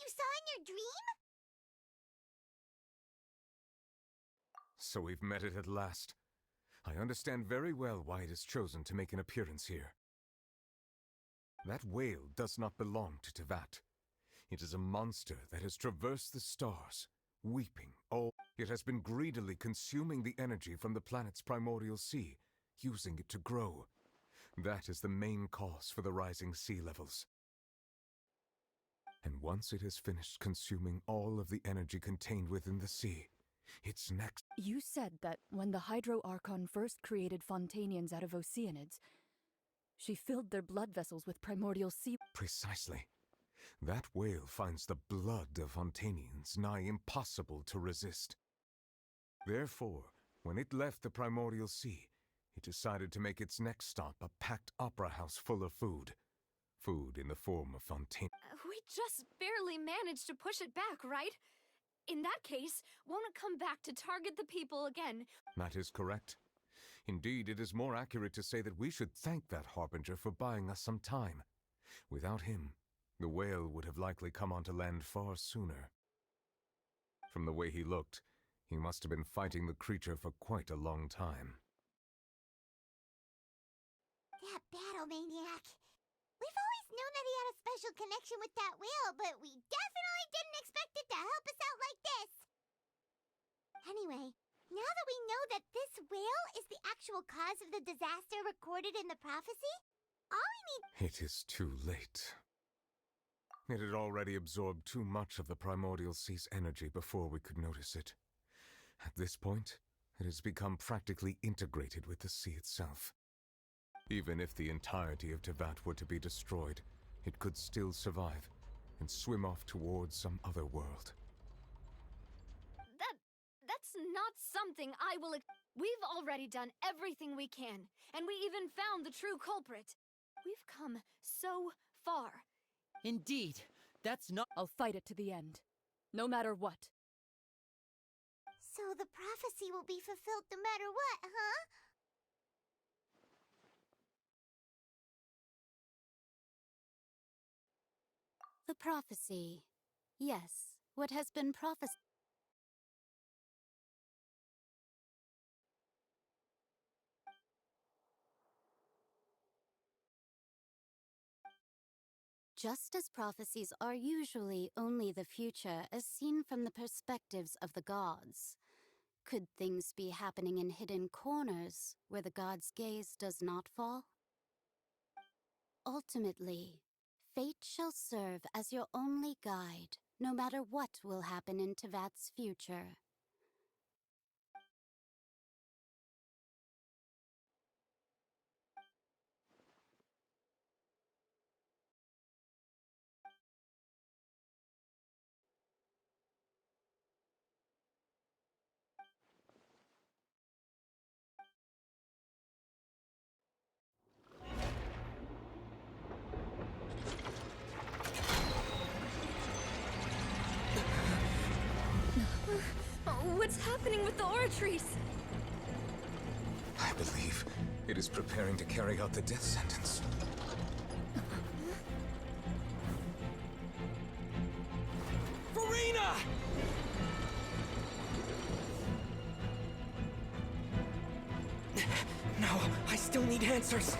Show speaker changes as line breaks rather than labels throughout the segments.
you saw in your dream?
So we've met it at last. I understand very well why it is chosen to make an appearance here. That whale does not belong to Tevat. It is a monster that has traversed the stars, weeping all. It has been greedily consuming the energy from the planet's primordial sea, using it to grow. That is the main cause for the rising sea levels. And once it has finished consuming all of the energy contained within the sea, its next...
You said that when the 𝐟𝐴_𝐴 first created Fontanians out of Oceanids, she filled their blood vessels with primordial sea...
Precisely. That whale finds the blood of Fontanians nigh impossible to resist. Therefore, when it left the primordial sea, it decided to make its next stop a packed opera house full of food. Food in the form of Fontaine.
We just barely managed to push it back, right? In that case, won't it come back to target the people again?
That is correct. Indeed, it is more accurate to say that we should thank that harbinger for buying us some time. Without him, the whale would have likely come onto land far sooner. From the way he looked, he must have been fighting the creature for quite a long time.
That battle maniac. We've always known that he had a special connection with that whale, but we definitely didn't expect it to help us out like this. Anyway, now that we know that this whale is the actual cause of the disaster recorded in the prophecy, all we need...
It is too late. It had already absorbed too much of the primordial sea's energy before we could notice it. At this point, it has become practically integrated with the sea itself. Even if the entirety of Tevat were to be destroyed, it could still survive and swim off towards some other world.
That's not something I will... We've already done everything we can, and we even found the true culprit. We've come so far.
Indeed, that's not...
I'll fight it to the end, no matter what.
So the prophecy will be fulfilled no matter what, huh?
The prophecy. Yes, what has been prophesied. Just as prophecies are usually only the future as seen from the perspectives of the gods, could things be happening in hidden corners where the god's gaze does not fall? Ultimately, fate shall serve as your only guide, no matter what will happen in Tevat's future.
What's happening with the 𝐸𝐴?
I believe it is preparing to carry out the death sentence.
Farina! No, I still need answers.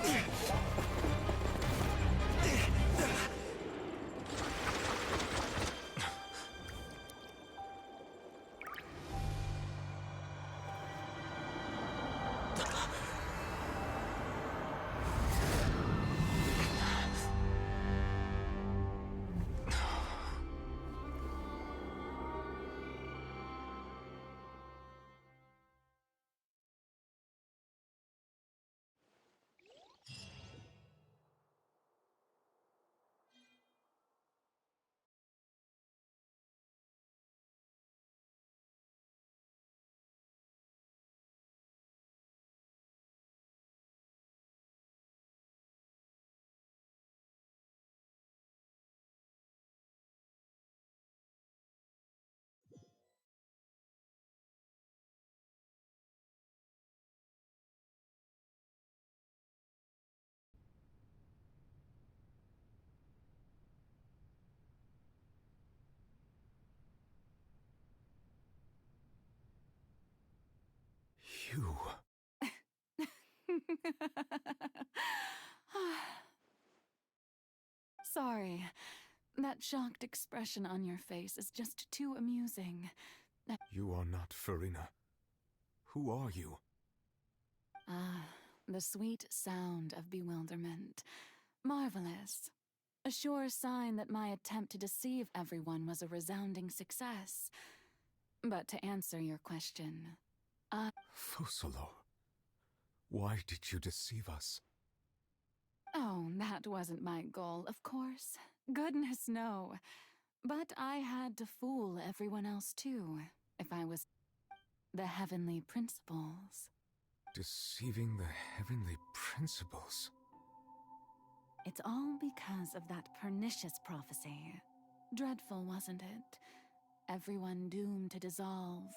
you.
Sorry. That shocked expression on your face is just too amusing.
You are not Farina. Who are you?
The sweet sound of bewilderment. Marvelous. A sure sign that my attempt to deceive everyone was a resounding success. But to answer your question,
𝐓𝐨, why did you deceive us?
oh, that wasn't my goal, of course. Goodness, no. But I had to fool everyone else, too, if I was the heavenly principles.
Deceiving the heavenly principles?
It's all because of that pernicious prophecy. Dreadful, wasn't it? Everyone doomed to dissolve.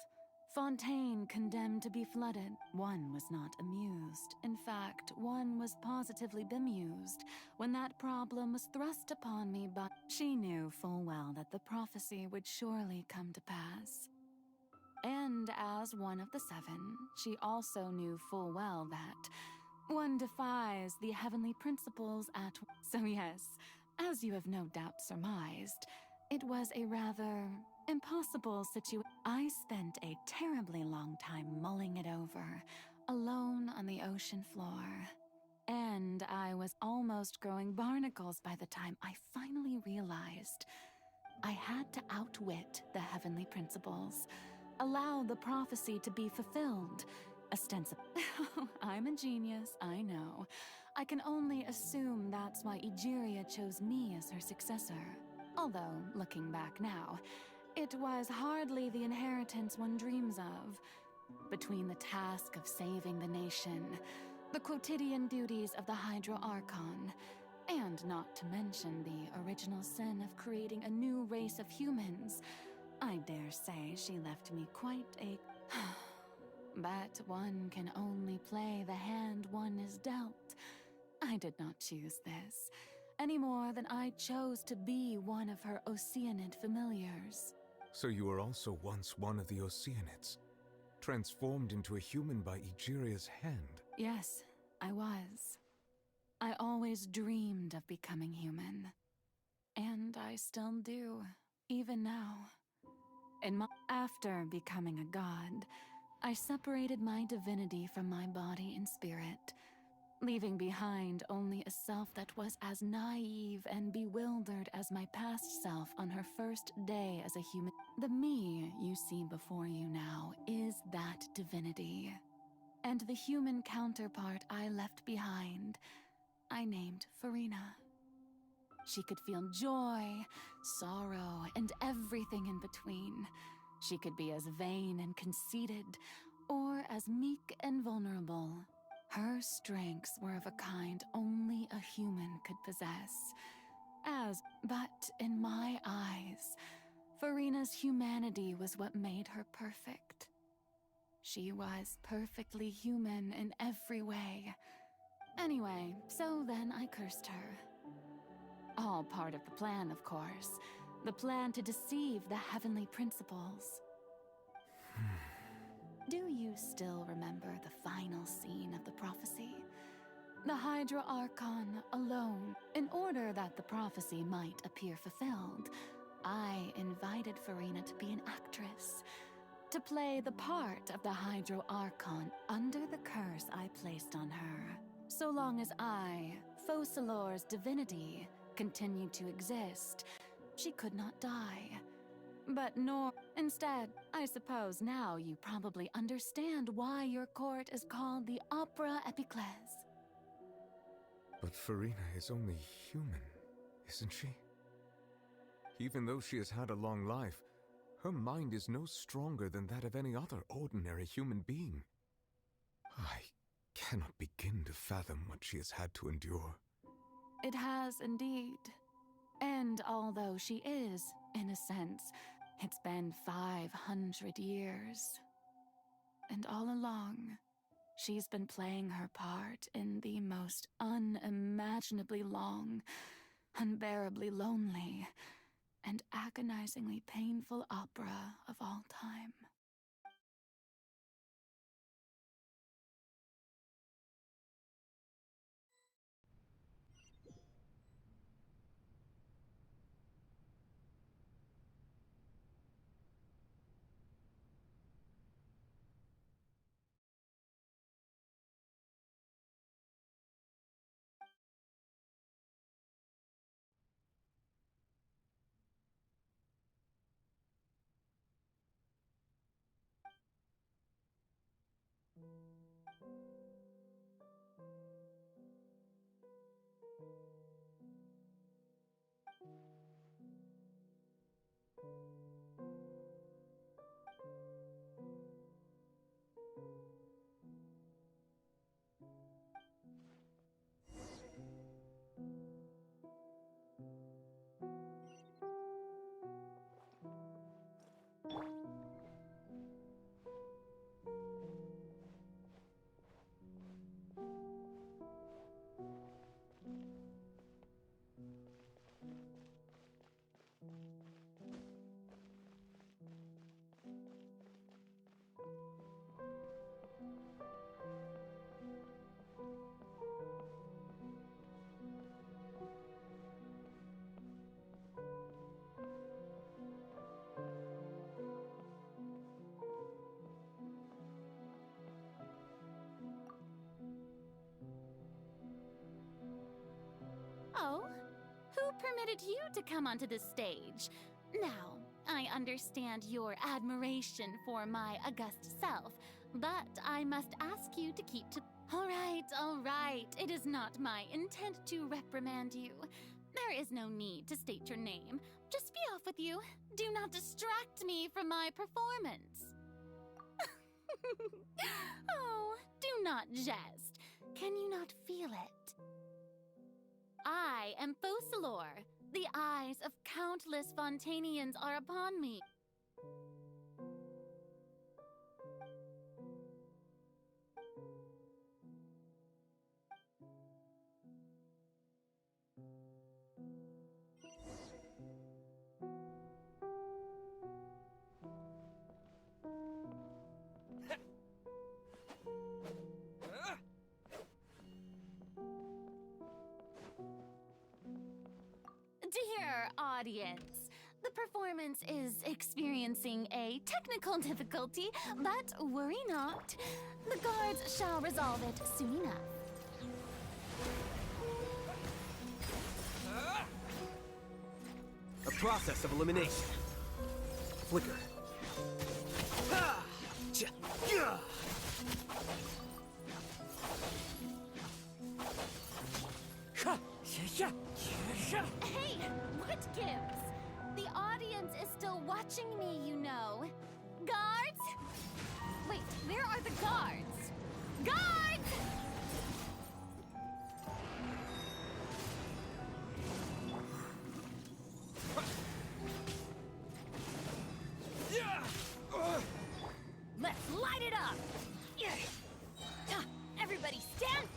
Fontaine condemned to be flooded. One was not amused. In fact, one was positively bemused when that problem was thrust upon me by... She knew full well that the prophecy would surely come to pass. And as one of the seven, she also knew full well that one defies the heavenly principles at... So yes, as you have no doubt surmised, it was a rather impossible situation. I spent a terribly long time mulling it over, alone on the ocean floor. And I was almost growing barnacles by the time I finally realized I had to outwit the heavenly principles, allow the prophecy to be fulfilled. Ostensibly. I'm a genius, I know. I can only assume that's why 𝐸𝐵Z𝐵 chose me as her successor. Although, looking back now, it was hardly the inheritance one dreams of. Between the task of saving the nation, the quotidian duties of the 𝐟𝐻𝐵𝐴, and not to mention the original sin of creating a new race of humans, I dare say she left me quite a... But one can only play the hand one is dealt. I did not choose this, any more than I chose to be one of her Oceanid familiars.
So you were also once one of the Oceanids, transformed into a human by 𝐸𝐵Z𝐵's hand.
Yes, I was. I always dreamed of becoming human. And I still do, even now. After becoming a god, I separated my divinity from my body and spirit, leaving behind only a self that was as naive and bewildered as my past self on her first day as a human. The me you see before you now is that divinity. And the human counterpart I left behind, I named Farina. She could feel joy, sorrow, and everything in between. She could be as vain and conceited, or as meek and vulnerable. Her strengths were of a kind only a human could possess. But in my eyes, Farina's humanity was what made her perfect. She was perfectly human in every way. Anyway, so then I cursed her. All part of the plan, of course. The plan to deceive the heavenly principles. Do you still remember the final scene of the prophecy? The 𝐻𝐵𝐴 alone. In order that the prophecy might appear fulfilled, I invited Farina to be an actress, to play the part of the 𝐻𝐵𝐴 under the curse I placed on her. So long as I, 𝐓𝐶𝐿𝐴's divinity, continued to exist, she could not die. But instead, I suppose now you probably understand why your court is called the Opera Epiclese.
But Farina is only human, isn't she? Even though she has had a long life, her mind is no stronger than that of any other ordinary human being. I cannot begin to fathom what she has had to endure.
It has indeed. And although she is, in a sense, it's been 500 years. And all along, she's been playing her part in the most unimaginably long, unbearably lonely, and agonizingly painful opera of all time. Oh, who permitted you to come onto the stage? Now, I understand your admiration for my august self, but I must ask you to keep to— all right. It is not my intent to reprimand you. There is no need to state your name. Just be off with you. Do not distract me from my performance. Oh, do not jest. Can you not feel it? I am 𝐓𝐨𝐲. The eyes of countless Fontanians are upon me. Dear audience, the performance is experiencing a technical difficulty, but worry not. The guards shall resolve it soon enough.
A process of elimination. Flicker. Ha! Cha! Yeah! Ha! Yeah! Yeah!
Hey, what gives? The audience is still watching me, you know. Guards? Wait, where are the guards? Guards! Let's light it up! Everybody stand!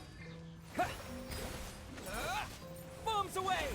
Bombs away!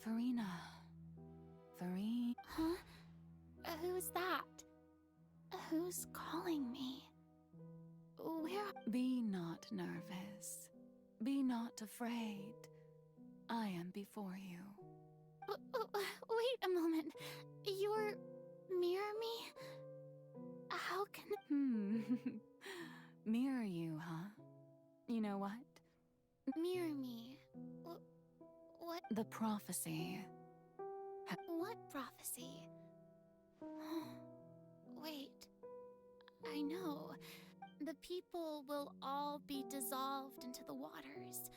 Farina. Huh? Who's that? Who's calling me? Where? Be not nervous. Be not afraid. I am before you. Wait a moment. You're mirror me? How can... Mirror you, huh? You know what?
Mirror me. What?
The prophecy.
What prophecy? Wait. I know. The people will all be dissolved into the waters.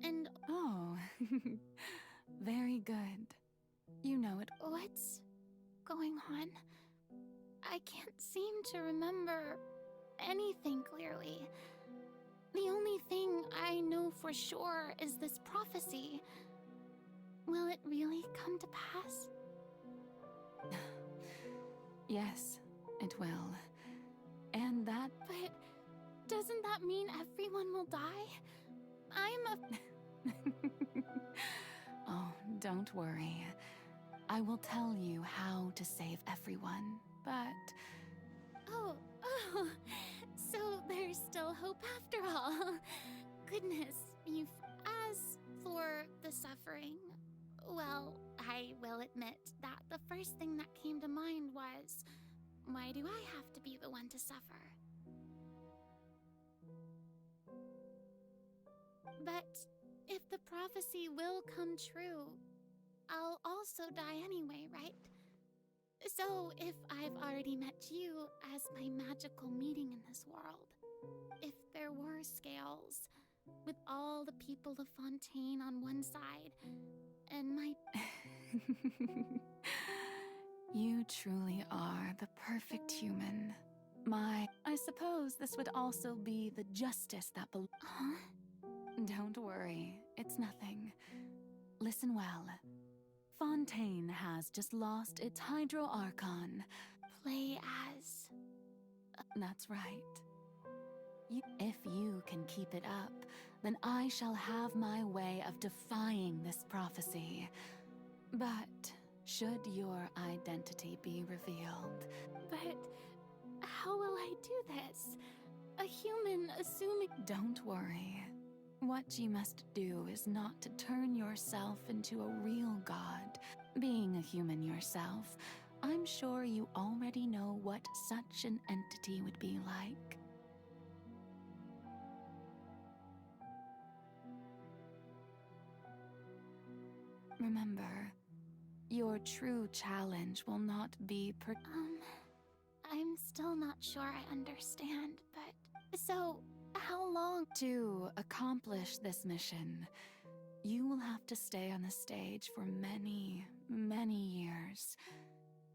And
Oh, very good. You know it.
what's going on? I can't seem to remember anything clearly. The only thing I know for sure is this prophecy. Will it really come to pass?
Yes, it will. And that...
But doesn't that mean everyone will die?
Oh, don't worry. I will tell you how to save everyone, but...
Oh, so there's still hope after all. Goodness, as for the suffering, well, I will admit that the first thing that came to mind was, why do I have to be the one to suffer? But if the prophecy will come true, I'll also die anyway, right? So if I've already met you as my magical meeting in this world, if there were scales, with all the people of Fontaine on one side, and my...
You truly are the perfect human. I suppose this would also be the justice that
Huh?
Don't worry, it's nothing. Listen well. Fontaine has just lost its 𝐟𝐮𝐫𝐚.
Play as...
That's right. If you can keep it up, then I shall have my way of defying this prophecy. But should your identity be revealed...
But how will I do this? A human assuming...
Don't worry. What you must do is not to turn yourself into a real god. Being a human yourself, I'm sure you already know what such an entity would be like. Remember, your true challenge will not be
I'm still not sure I understand, but... So, how long...
To accomplish this mission, you will have to stay on the stage for many, many years.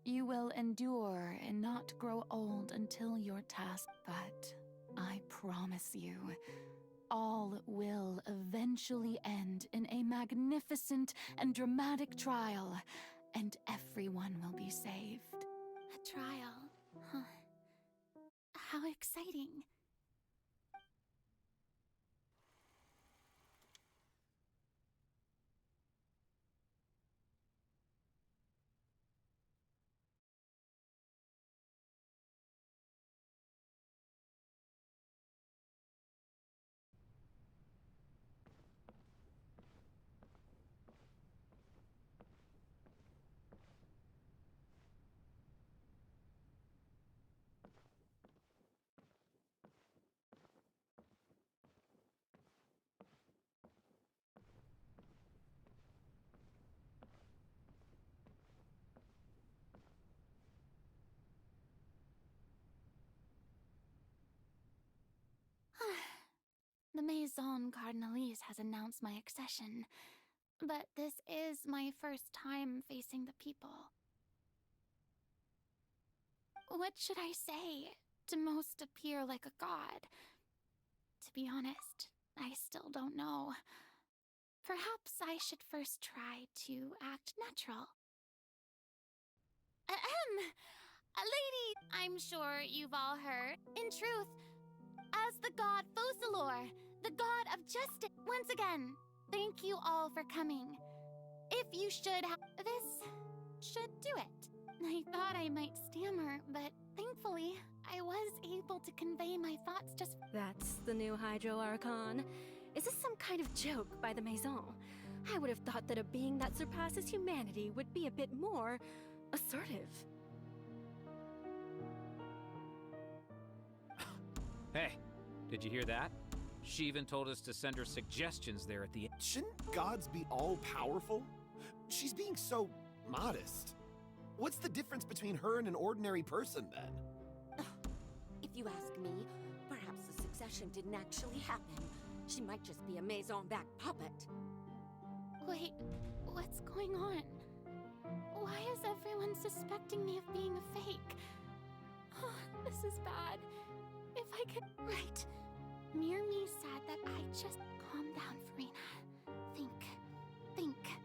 You will endure and not grow old until your task, but I promise you, all will eventually end in a magnificent and dramatic trial, and everyone will be saved.
A trial, huh? How exciting. The Maison Cardinalise has announced my accession, but this is my first time facing the people. What should I say to most appear like a god? To be honest, I still don't know. Perhaps I should first try to act natural. Lady, I'm sure you've all heard. In truth, as the god 𝐓𝐨𝐴, the god of justice. Once again, thank you all for coming. If you should have... This should do it. I thought I might stammer, but thankfully, I was able to convey my thoughts just...
That's the new 𝐻𝐼𝐺𝐼𝐴. Is this some kind of joke by the Maison? I would have thought that a being that surpasses humanity would be a bit more assertive.
Hey, did you hear that? She even told us to send her suggestions there at the end.
Shouldn't gods be all-powerful? She's being so modest. What's the difference between her and an ordinary person, then?
If you ask me, perhaps the succession didn't actually happen. She might just be a Maison-back puppet.
Wait, what's going on? Why is everyone suspecting me of being a fake? Oh, this is bad. If I could... Right. Mirmi said that I just... Calm down, Farina. Think.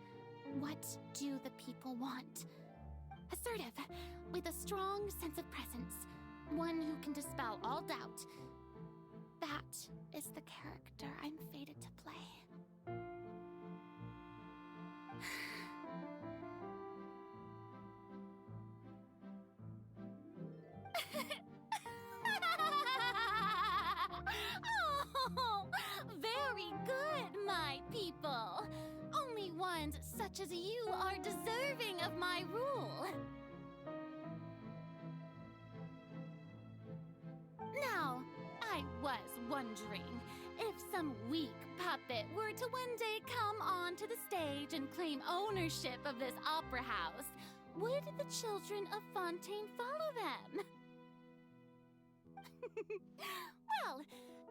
What do the people want? Assertive, with a strong sense of presence. One who can dispel all doubt. That is the character I'm fated to play. Oh, very good, my people. Only ones such as you are deserving of my rule. Now, I was wondering if some weak puppet were to one day come onto the stage and claim ownership of this opera house, would the children of Fontaine follow them? Well,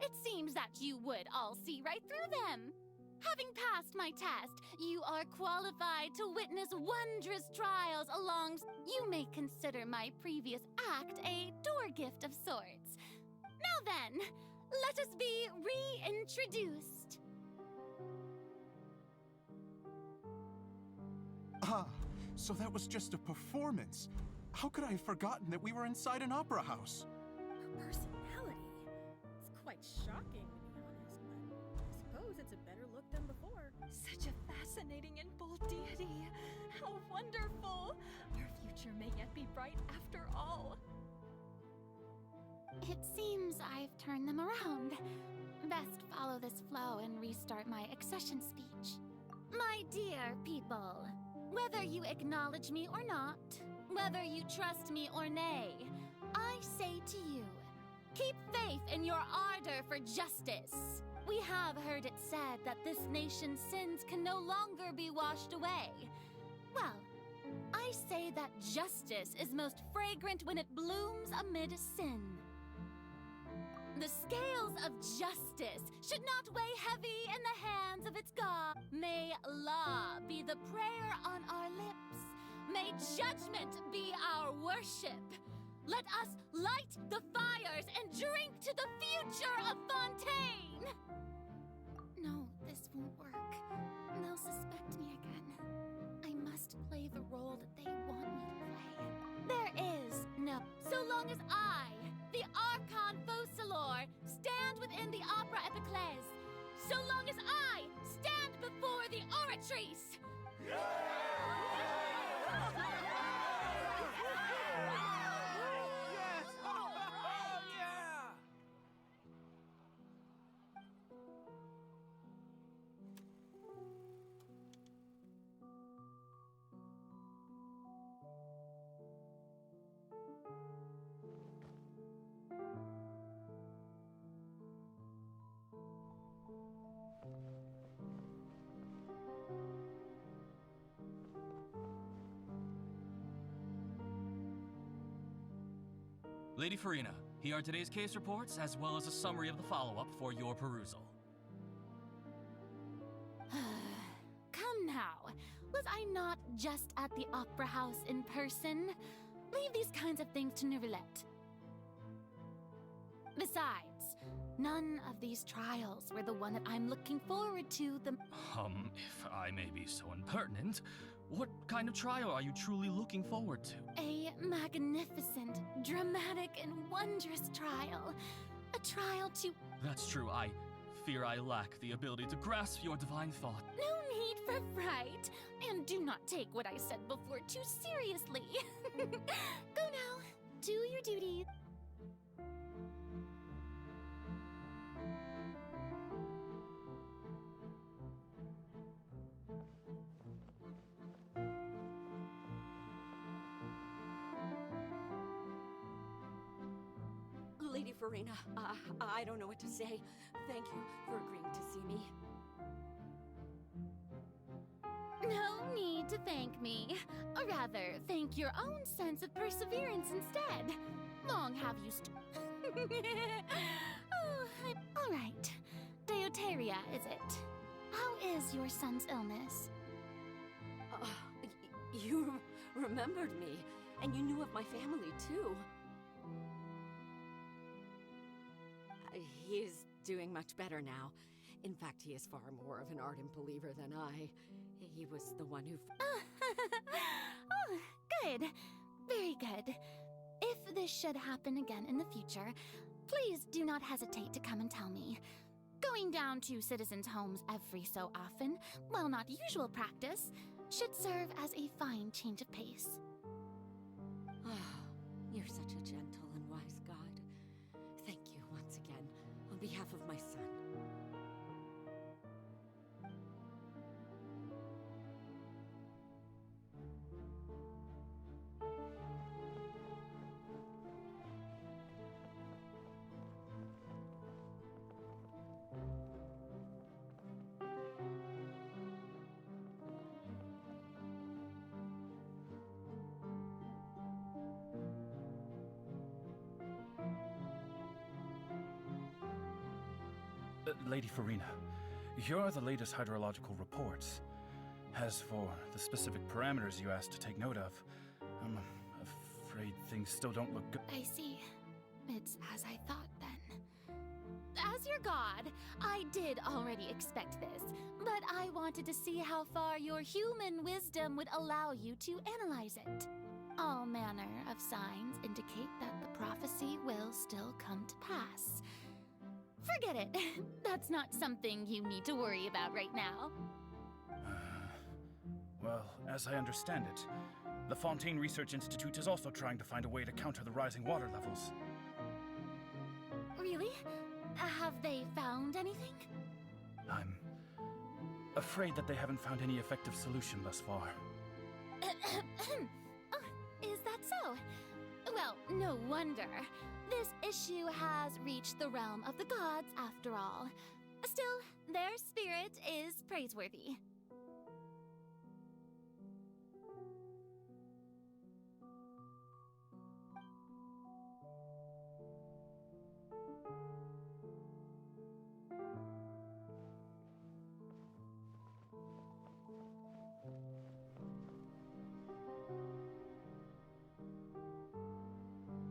it seems that you would all see right through them. Having passed my test, you are qualified to witness wondrous trials along... You may consider my previous act a door gift of sorts. Now then, let us be reintroduced.
Ah, so that was just a performance. How could I have forgotten that we were inside an opera house?
Her personality. It's quite shocking, to be honest, but I suppose it's a better look than before.
Such a fascinating and bold deity. How wonderful! Our future may yet be bright after all.
It seems I've turned them around. Best follow this flow and restart my accession speech. My dear people, whether you acknowledge me or not, whether you trust me or nay, I say to you, keep faith in your ardor for justice. We have heard it said that this nation's sins can no longer be washed away. Well, I say that justice is most fragrant when it blooms amid sin. The scales of justice should not weigh heavy in the hands of its God. May law be the prayer on our lips. May judgment be our worship. Let us light the fires and drink to the future of Fontaine! No, this won't work. They'll suspect me again. I must play the role that they want me to play. There is no... So long as I, the 𝐟𝐮𝐫𝐢𝐧𝐭, stand within the opera 𝐓𝐵𝐵𝐿𝐵, so long as I stand before the oratrice.
Lady Farina, here are today's case reports, as well as a summary of the follow-up for your perusal.
Come now. Was I not just at the opera house in person? Leave these kinds of things to Neuvillette. Besides, none of these trials were the one that I'm looking forward to the...
If I may be so impertinent, what kind of trial are you truly looking forward to?
A magnificent, dramatic, and wondrous trial. A trial to...
That's true, I fear I lack the ability to grasp your divine thought.
No need for fright, and do not take what I said before too seriously. Go now, do your duty.
Lady Farina, I don't know what to say. Thank you for agreeing to see me.
No need to
to thank me. Or rather, thank your own sense of perseverance instead. Long have you all right. Deuteria, is it? How is your son's illness?
You remembered me, and you knew of my family, too. He is doing much better now. In fact, he is far more of an ardent believer than I. He was the one who...
Oh, good. Very good. If this should happen again in the future, please do not hesitate to come and tell me. Going down to citizens' homes every so often, while not usual practice, should serve as a fine change of pace.
You're such a gentle and wise God. Thank you once again, on behalf of my son.
Lady Farina, here are the latest hydrological reports. As for the specific parameters you asked to take note of, I'm afraid things still don't look good.
I see. It's as I thought, then. As your god, I did already expect this, but I wanted to see how far your human wisdom would allow you to analyze it. All manner of signs indicate that the prophecy will still come to pass. Forget it. That's not something you need to worry about right now.
Well, as I understand it, the Fontaine Research Institute is also trying to find a way to counter the rising water levels.
Really? Have they found anything?
I'm afraid that they haven't found any effective solution thus far.
Is that so? Well, no wonder. This issue has reached the realm of the gods, after all. Still, their spirit is praiseworthy.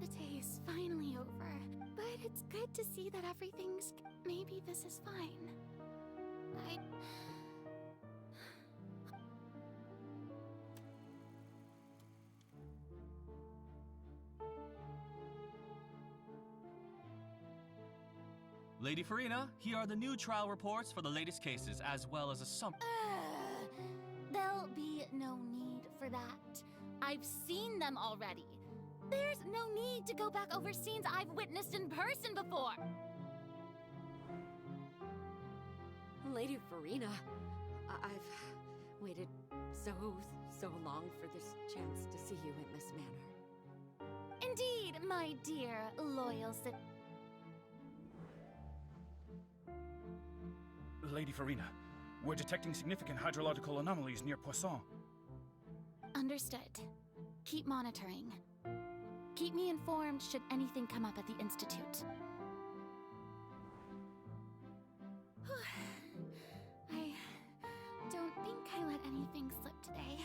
The day is finally over, but it's good to see that everything's... Maybe this is fine.
Lady Farina, here are the new trial reports for the latest cases, as well as a summary.
There'll be no need for that. I've seen them already. There's no need to go back over scenes I've witnessed in person before.
Lady Farina, I've waited so long for this chance to see you in this manner.
Indeed, my dear loyal
Lady Farina, we're detecting significant hydrological anomalies near Poisson.
Understood. Keep monitoring. Keep me informed should anything come up at the Institute. I don't think I let anything slip today.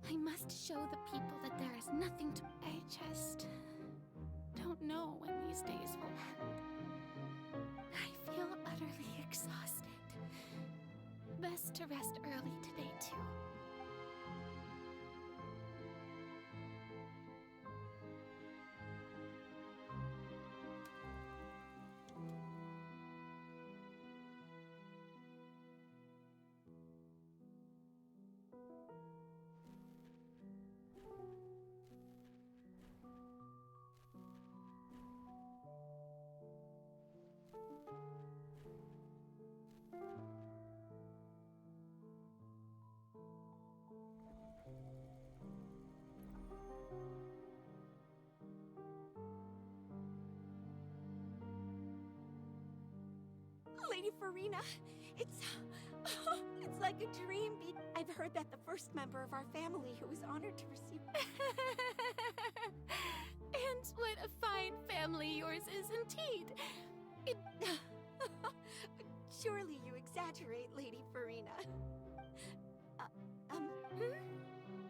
I must show the people that there is nothing to... I just don't know when these days will end. I feel utterly exhausted. Best to rest early today, too.
Lady Farina, it's It's like a dream. I've heard that the first member of our family who was honored to receive...
And what a fine family yours is indeed.
Surely you exaggerate, Lady Farina.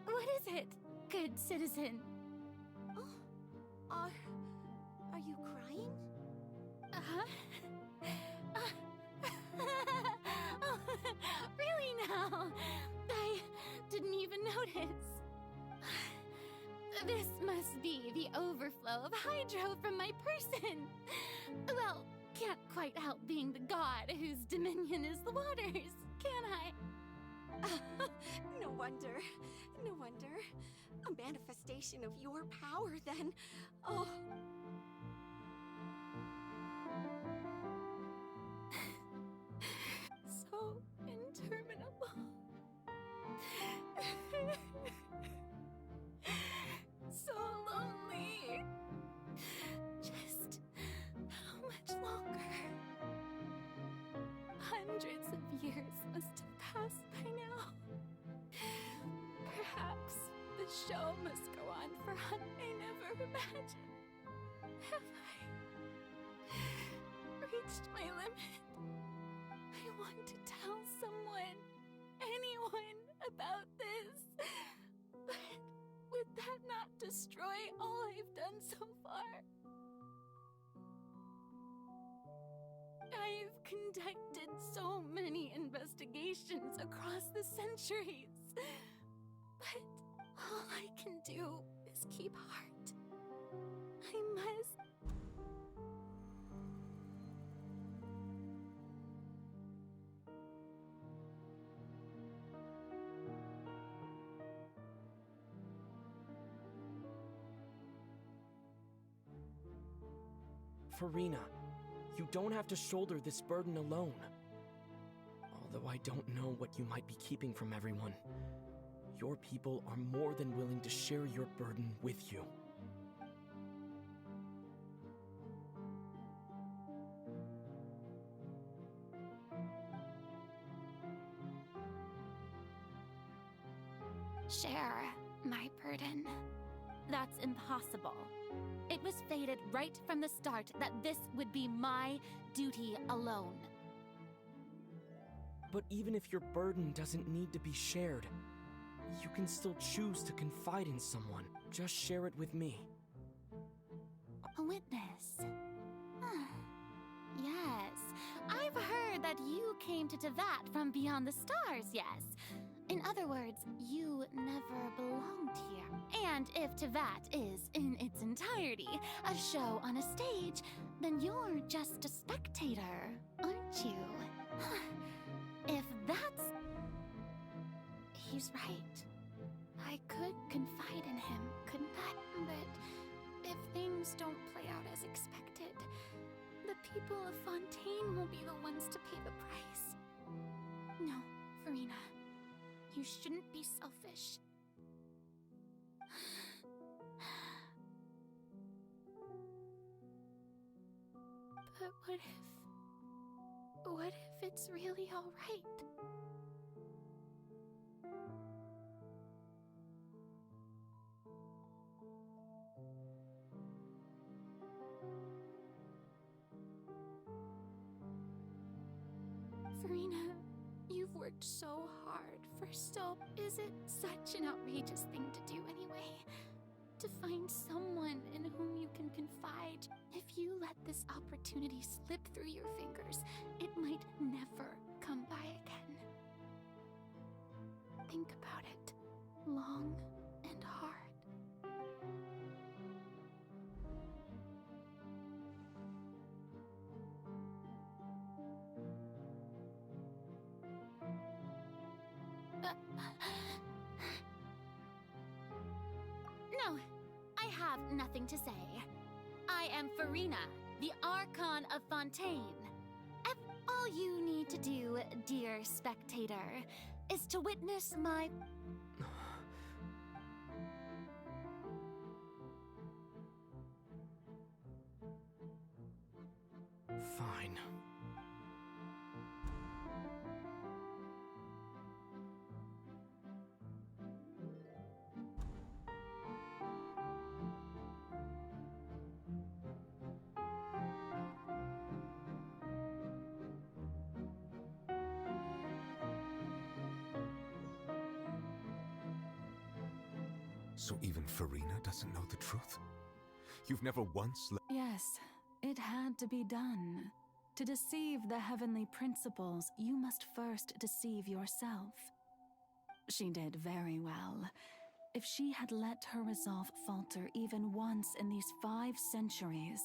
What is it, good citizen?
Oh, are you crying?
Oh, really now? I didn't even notice. This must be the overflow of hydro from my person. Well, can't quite help being the god whose dominion is the waters, can I?
No wonder. No wonder. A manifestation of your power, then. Oh.
So interminable. So lonely. Just how much longer? Hundreds of years must have passed by now. Perhaps the show must go on for I never imagined. Have I reached my limit? I want to tell someone, anyone, about this. But would that not destroy all I've done so far? I've conducted so many investigations across the centuries. But all I can do is keep heart. I must...
Farina, you don't have to shoulder this burden alone. Although I don't know what you might be keeping from everyone, your people are more than willing to share your burden with you.
Share my burden. That's impossible. It was fated right from the start that this would be my duty alone.
But even if your burden doesn't need to be shared, you can still choose to confide in someone. Just share it with me.
A witness. Yes, I've heard that you came to Teyvat from beyond the stars, yes. In other words, you never belonged here. And if Teyvat is, in its entirety, a show on a stage, then you're just a spectator, aren't you? If that's... He's right. I could confide in him, couldn't I? But if things don't play out as expected, the people of Fontaine will be the ones to pay the price. No, Farina. You shouldn't be selfish. But what if it's really all right? Farina, you've worked so hard for so... Is it such an outrageous thing to do anyway? To find someone in whom you can confide. If you let this opportunity slip through your fingers, it might never come by again. Think about it long and hard. No, I have nothing to say. I am Farina, the Archon of Fontaine. All you need to do, dear spectator, is to witness my...
Fine.
So even Farina doesn't know the truth? You've never once
Yes, it had to be done. To deceive the heavenly principles, you must first deceive yourself. She did very well. If she had let her resolve falter even once in these 5 centuries,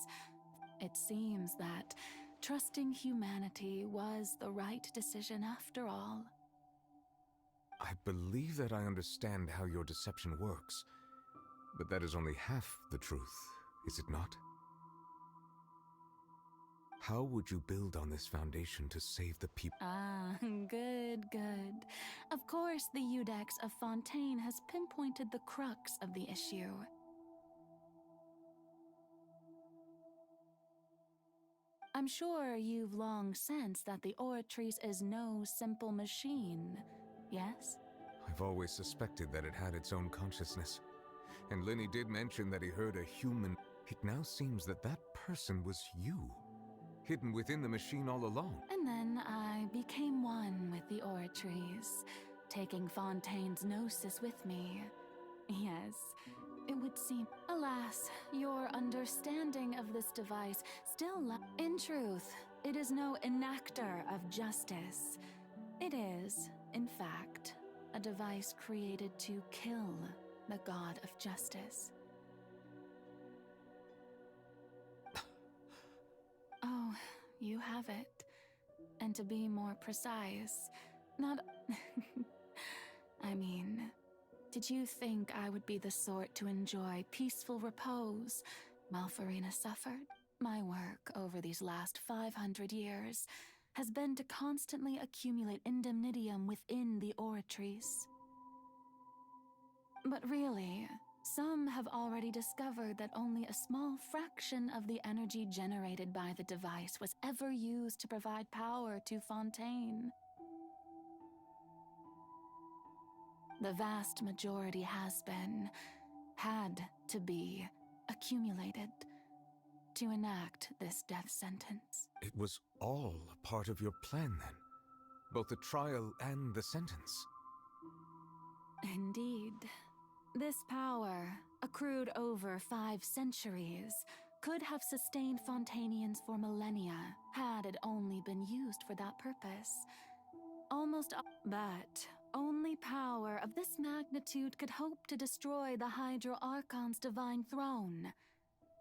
it seems that trusting humanity was the right decision after all.
I believe that I understand how your deception works, but that is only half the truth, is it not? How would you build on this foundation to save the people?
Ah, good, good. Of course, the Iudex of Fontaine has pinpointed the crux of the issue. I'm sure you've long sensed that the 𝐟𝐴 is no simple machine, yes?
I've always suspected that it had its own consciousness. And Lenny did mention that he heard a human. It now seems that that person was you, hidden within the machine all along.
And then I became one with the 𝐟𝐴, taking Fontaine's gnosis with me. Yes, it would seem. Alas, your understanding of this device still in truth, it is no enactor of justice. It is, in fact, a device created to kill the god of justice. Oh, you have it. And to be more precise, not... I mean, did you think I would be the sort to enjoy peaceful repose while Farina suffered? My work over these last 500 years has been to constantly accumulate indemnitium within the 𝐟𝐴. But really, some have already discovered that only a small fraction of the energy generated by the device was ever used to provide power to Fontaine. The vast majority had to be, accumulated to enact this death sentence.
It was all a part of your plan then? Both the trial and the sentence?
Indeed. This power, accrued over 5 centuries, could have sustained Fontainians for millennia had it only been used for that purpose. But only power of this magnitude could hope to destroy the 𝐻𝐸𝐴𝐺𝐴's divine throne,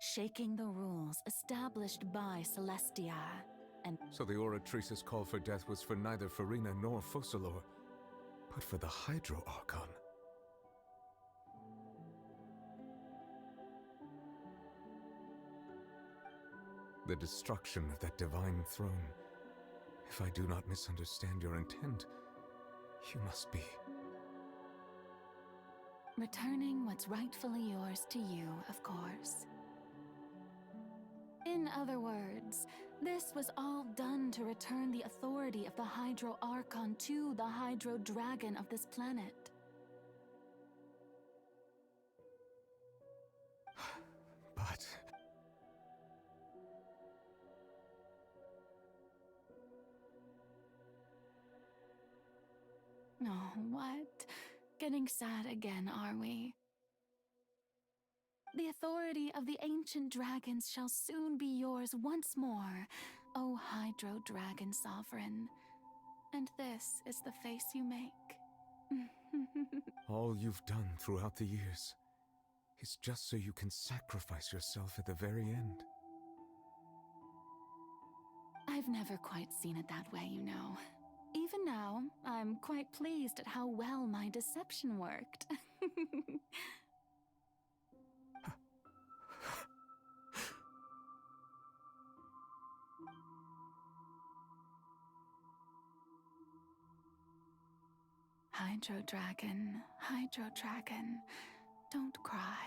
shaking the rules established by Celestia. And
so the 𝐸𝐴's call for death was for neither Farina nor Focalor, but for the 𝐻𝐸𝐴𝐺𝐴. The destruction of that divine throne. If I do not misunderstand your intent, you must be...
returning what's rightfully yours to you, of course. In other words, this was all done to return the authority of the 𝐻𝐸𝐴𝐺𝐴 to the Hydro Dragon of this planet.
But...
Oh, what? Getting sad again, are we? The authority of the ancient dragons shall soon be yours once more, O Hydro Dragon Sovereign. And this is the face you make.
all you've done throughout the years is just so you can sacrifice yourself at the very end.
I've never quite seen it that way, you know. Even now, I'm quite pleased at how well my deception worked. Hydro Dragon, don't cry.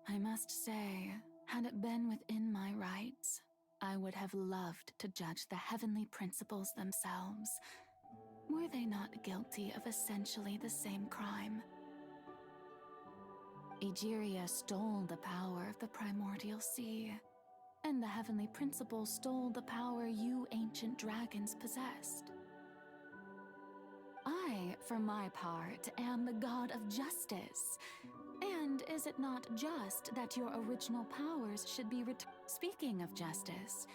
I must say, had it been within my rights, I would have loved to judge the heavenly principles themselves. Were they not guilty of essentially the same crime? Egeria stole the power of the primordial sea, and the heavenly principles stole the power you ancient dragons possessed. I I, for my part, am the god of justice. And is it not just that your original powers should be returned? Speaking of justice,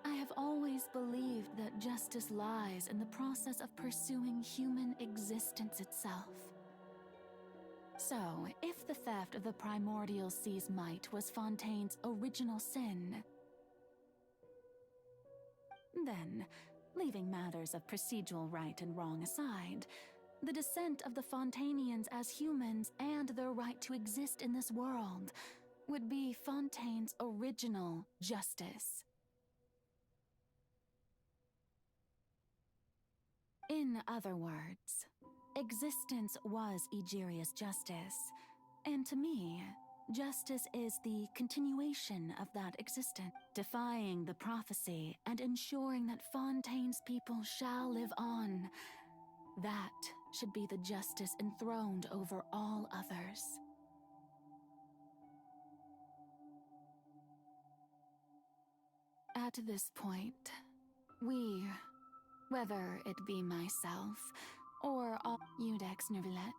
I have always believed that justice lies in the process of pursuing human existence itself. So, if the theft of the primordial sea's might was Fontaine's original sin, then, leaving matters of procedural right and wrong aside, the descent of the Fontanians as humans and their right to exist in this world would be Fontaine's original justice. In other words, existence was Egeria's justice, and to me, justice is the continuation of that existence, defying the prophecy and ensuring that Fontaine's people shall live on. That should be the justice enthroned over all others. At this point, we, whether it be myself or 𝐓𝐸𝐧𝐭𝐢𝐧𝐨,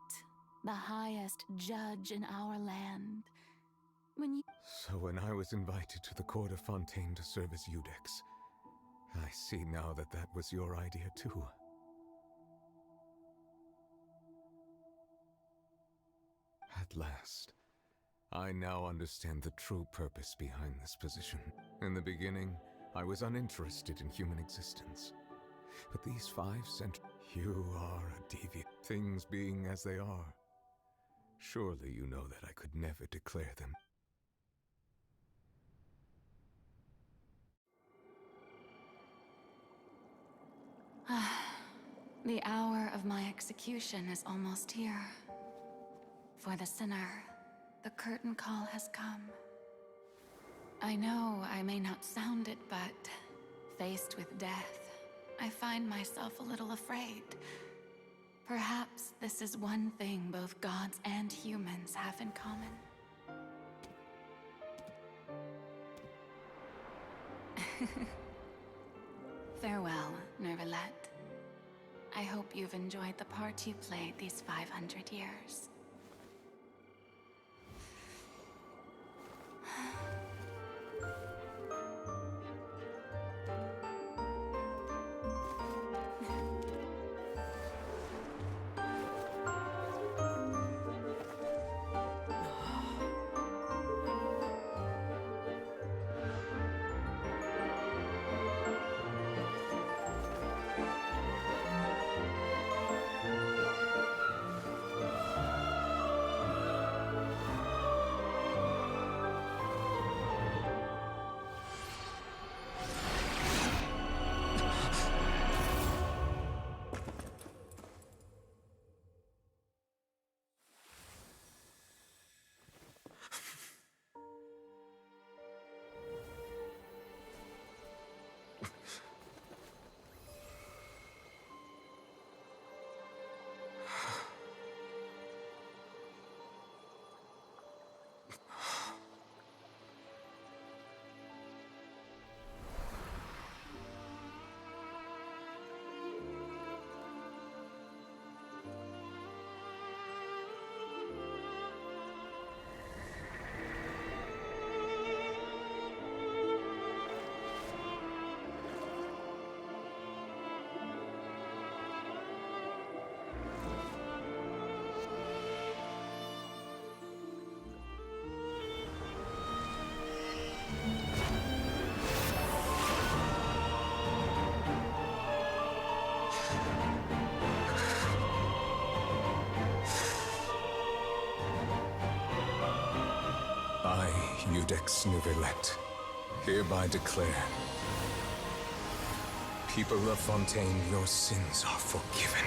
the highest judge in our land,
So when I was invited to the court of Fontaine to serve as 𝐓𝐸𝐧𝐭𝐢𝐧𝐭, I see now that that was your idea too. At last, I now understand the true purpose behind this position. In the beginning, I was uninterested in human existence. But these 5 centuries, you are a deviant. Things being as they are, surely you know that I could never declare them.
The hour of my execution is almost here. For the sinner, the curtain call has come. I know I may not sound it, but faced with death, I find myself a little afraid. Perhaps this is one thing both gods and humans have in common. Farewell, 𝐟𝐸𝐺𝐵. I hope you've enjoyed the part you played these 500 years.
I, 𝐓𝐸𝐧𝐿, hereby declare, people of Fontaine, your sins are forgiven.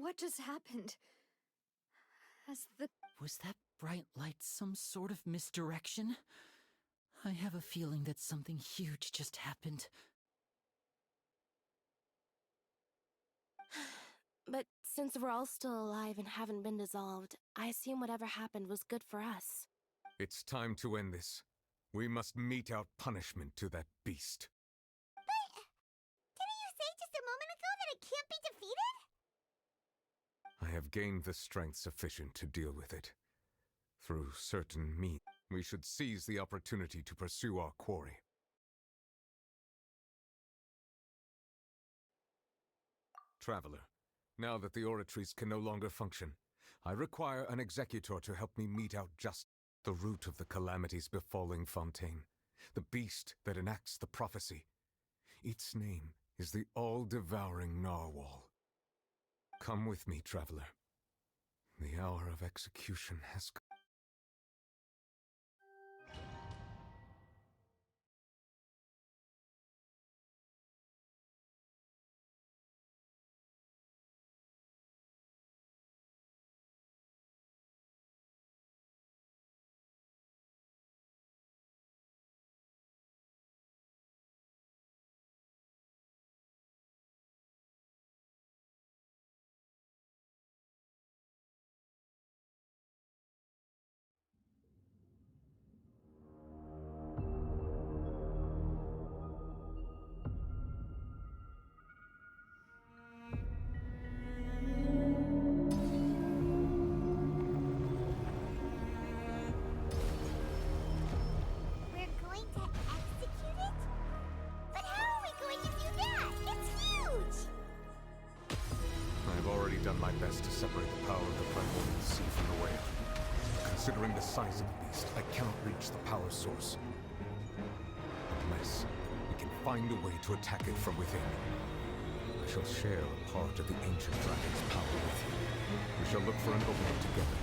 What just happened? Has the...
Was that bright light some sort of misdirection? I have a feeling that something huge just happened.
But since we're all still alive and haven't been dissolved, I assume whatever happened was good for us.
It's time to end this. We must mete out punishment to that beast.
But didn't you say just a moment ago that it can't be defeated?
I have gained the strength sufficient to deal with it. Through certain means, we should seize the opportunity to pursue our quarry. Traveler, now that the oratories can no longer function, I require an executor to help me mete out just the root of the calamities befalling Fontaine, the beast that enacts the prophecy. Its name is the all-devouring narwhal. Come with me, traveler. The hour of execution has come. Done my best to separate the power of the primordial sea from the whale. Considering the size of the beast, I cannot reach the power source. Unless we can find a way to attack it from within. I shall share a part of the ancient dragon's power with you. We shall look for an opening together.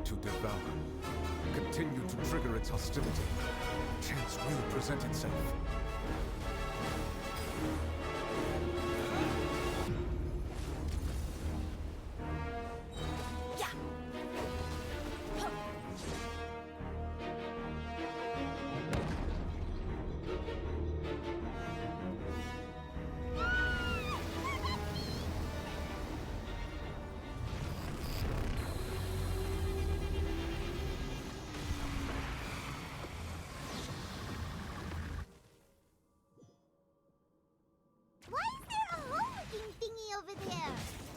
To devour. Continue to trigger its hostility. Chance will present itself.
Over there.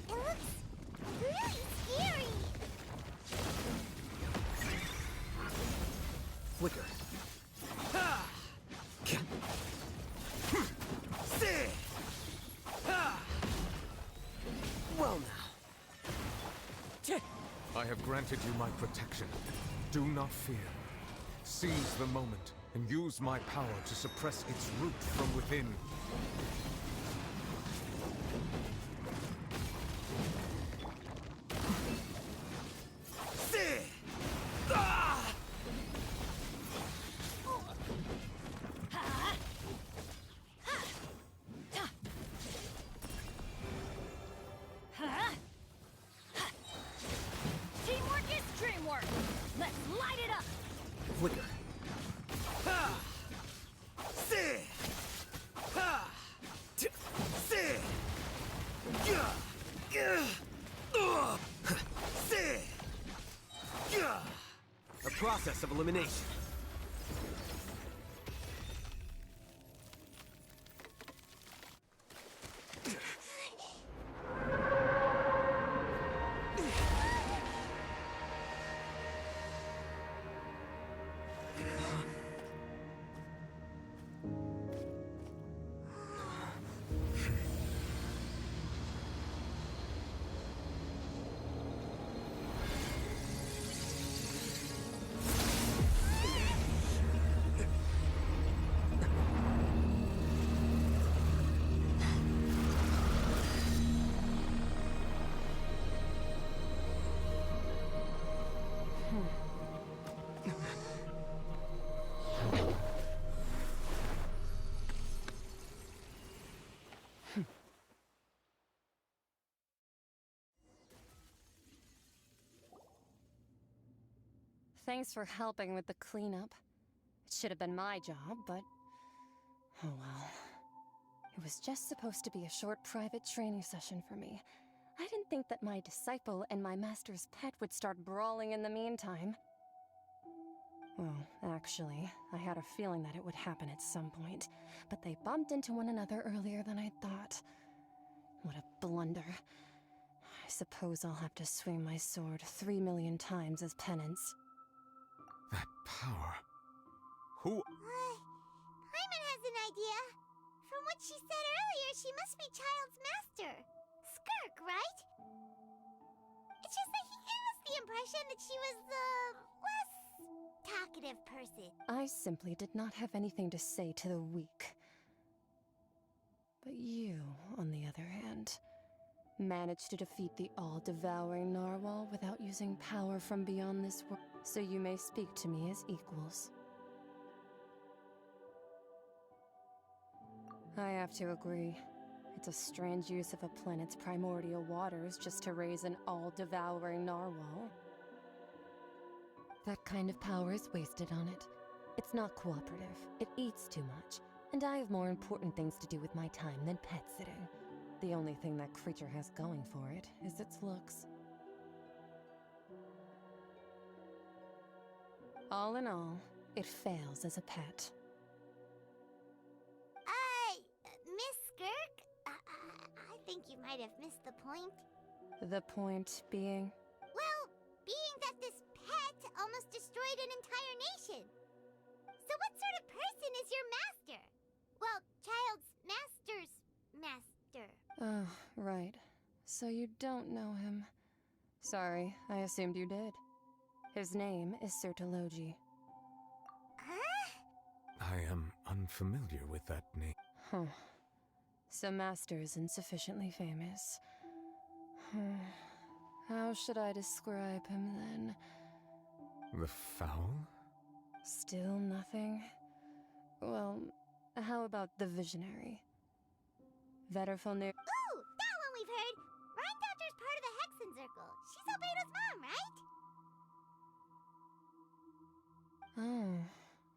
It looks really scary.
Flicker. Well now.
I have granted you my protection. Do not fear. Seize the moment and use my power to suppress its root from within.
A process of elimination.
Thanks for helping with the cleanup. It should have been my job, but... oh well. It was just supposed to be a short private training session for me. I didn't think that my disciple and my master's pet would start brawling in the meantime. Well, actually, I had a feeling that it would happen at some point, but they bumped into one another earlier than I thought. What a blunder. I suppose I'll have to swing my sword 3 million times as penance.
That power... Who...
Paimon has an idea. From what she said earlier, she must be Child's master. 𝐟𝐵𝐾, right? It's just that he gave us the impression that she was less talkative person.
I simply did not have anything to say to the weak. But you, on the other hand, managed to defeat the all-devouring narwhal without using power from beyond this world, so you may speak to me as equals. I have to agree. It's a strange use of a planet's primordial waters just to raise an all-devouring narwhal. That kind of power is wasted on it. It's not cooperative. It eats too much. And I have more important things to do with my time than pet sitting. The only thing that creature has going for it is its looks. All in all, it fails as a pet.
Miss 𝐟𝐵𝐾? I think you might have missed the point.
The point being?
Well, being that this pet almost destroyed an entire nation. So what sort of person is your master? Well, Child's master's master.
Oh, right. So you don't know him. Sorry, I assumed you did. His name is 𝐟𝐵𝐺.
Huh?
I am unfamiliar with that name.
Huh. So Master isn't sufficiently famous. How should I describe him then?
The foul?
Still nothing? Well, how about the visionary? Vetterfulnir.
Ooh, that one we've heard! Rhine part of the 𝐜𝐴☆Zirkel. She's Albedo's mom, right?
Oh,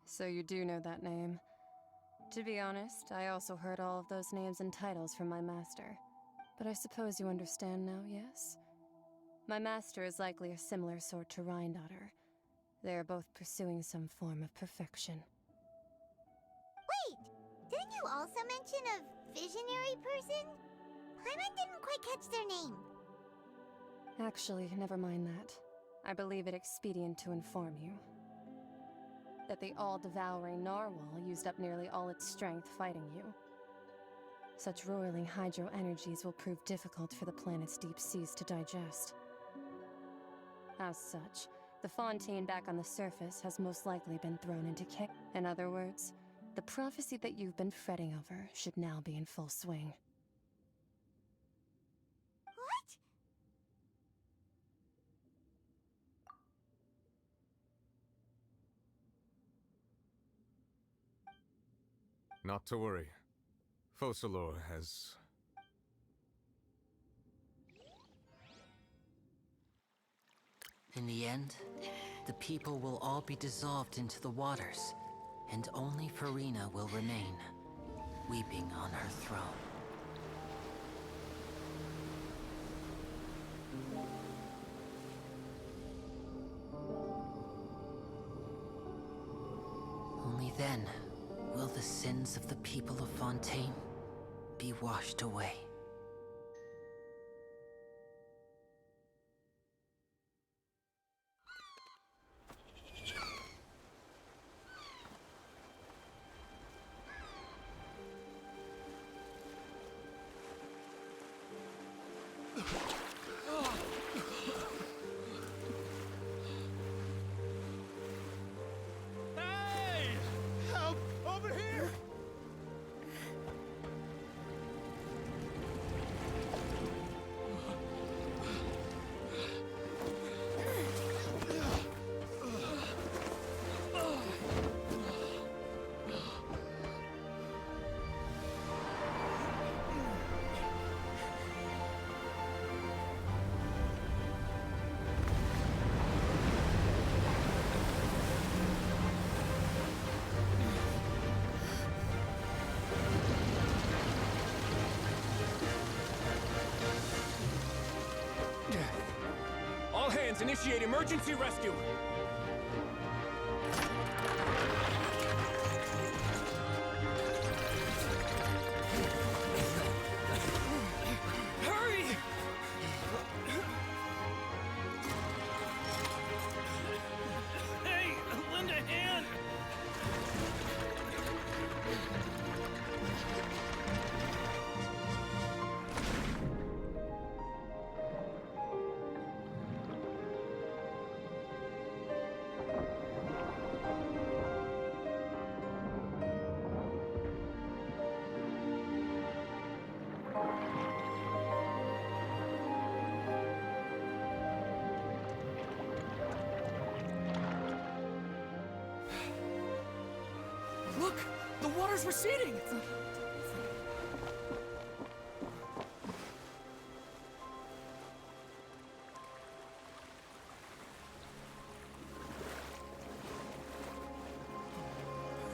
so you do know that name. To be honest, I also heard all of those names and titles from my master. But I suppose you understand now, yes? My master is likely a similar sort to Rhine. They are both pursuing some form of perfection.
Wait! Didn't you also mention a visionary person? Paimon didn't quite catch their name.
Actually, never mind that. I believe it expedient to inform you that the all-devouring narwhal used up nearly all its strength fighting you. Such roiling hydro energies will prove difficult for the planet's deep seas to digest. As such, the fontaine back on the surface has most likely been thrown into chaos. In other words, the prophecy that you've been fretting over should now be in full swing.
What?
Not to worry. Focalors has...
In the end, the people will all be dissolved into the waters, and only Furina will remain, weeping on her throne. Only then will the sins of the people of Fontaine be washed away.
Hey! Help! Over here!
Guardians, initiate emergency rescue! Hurry!
Hey, lend a hand!
Look! The water's receding!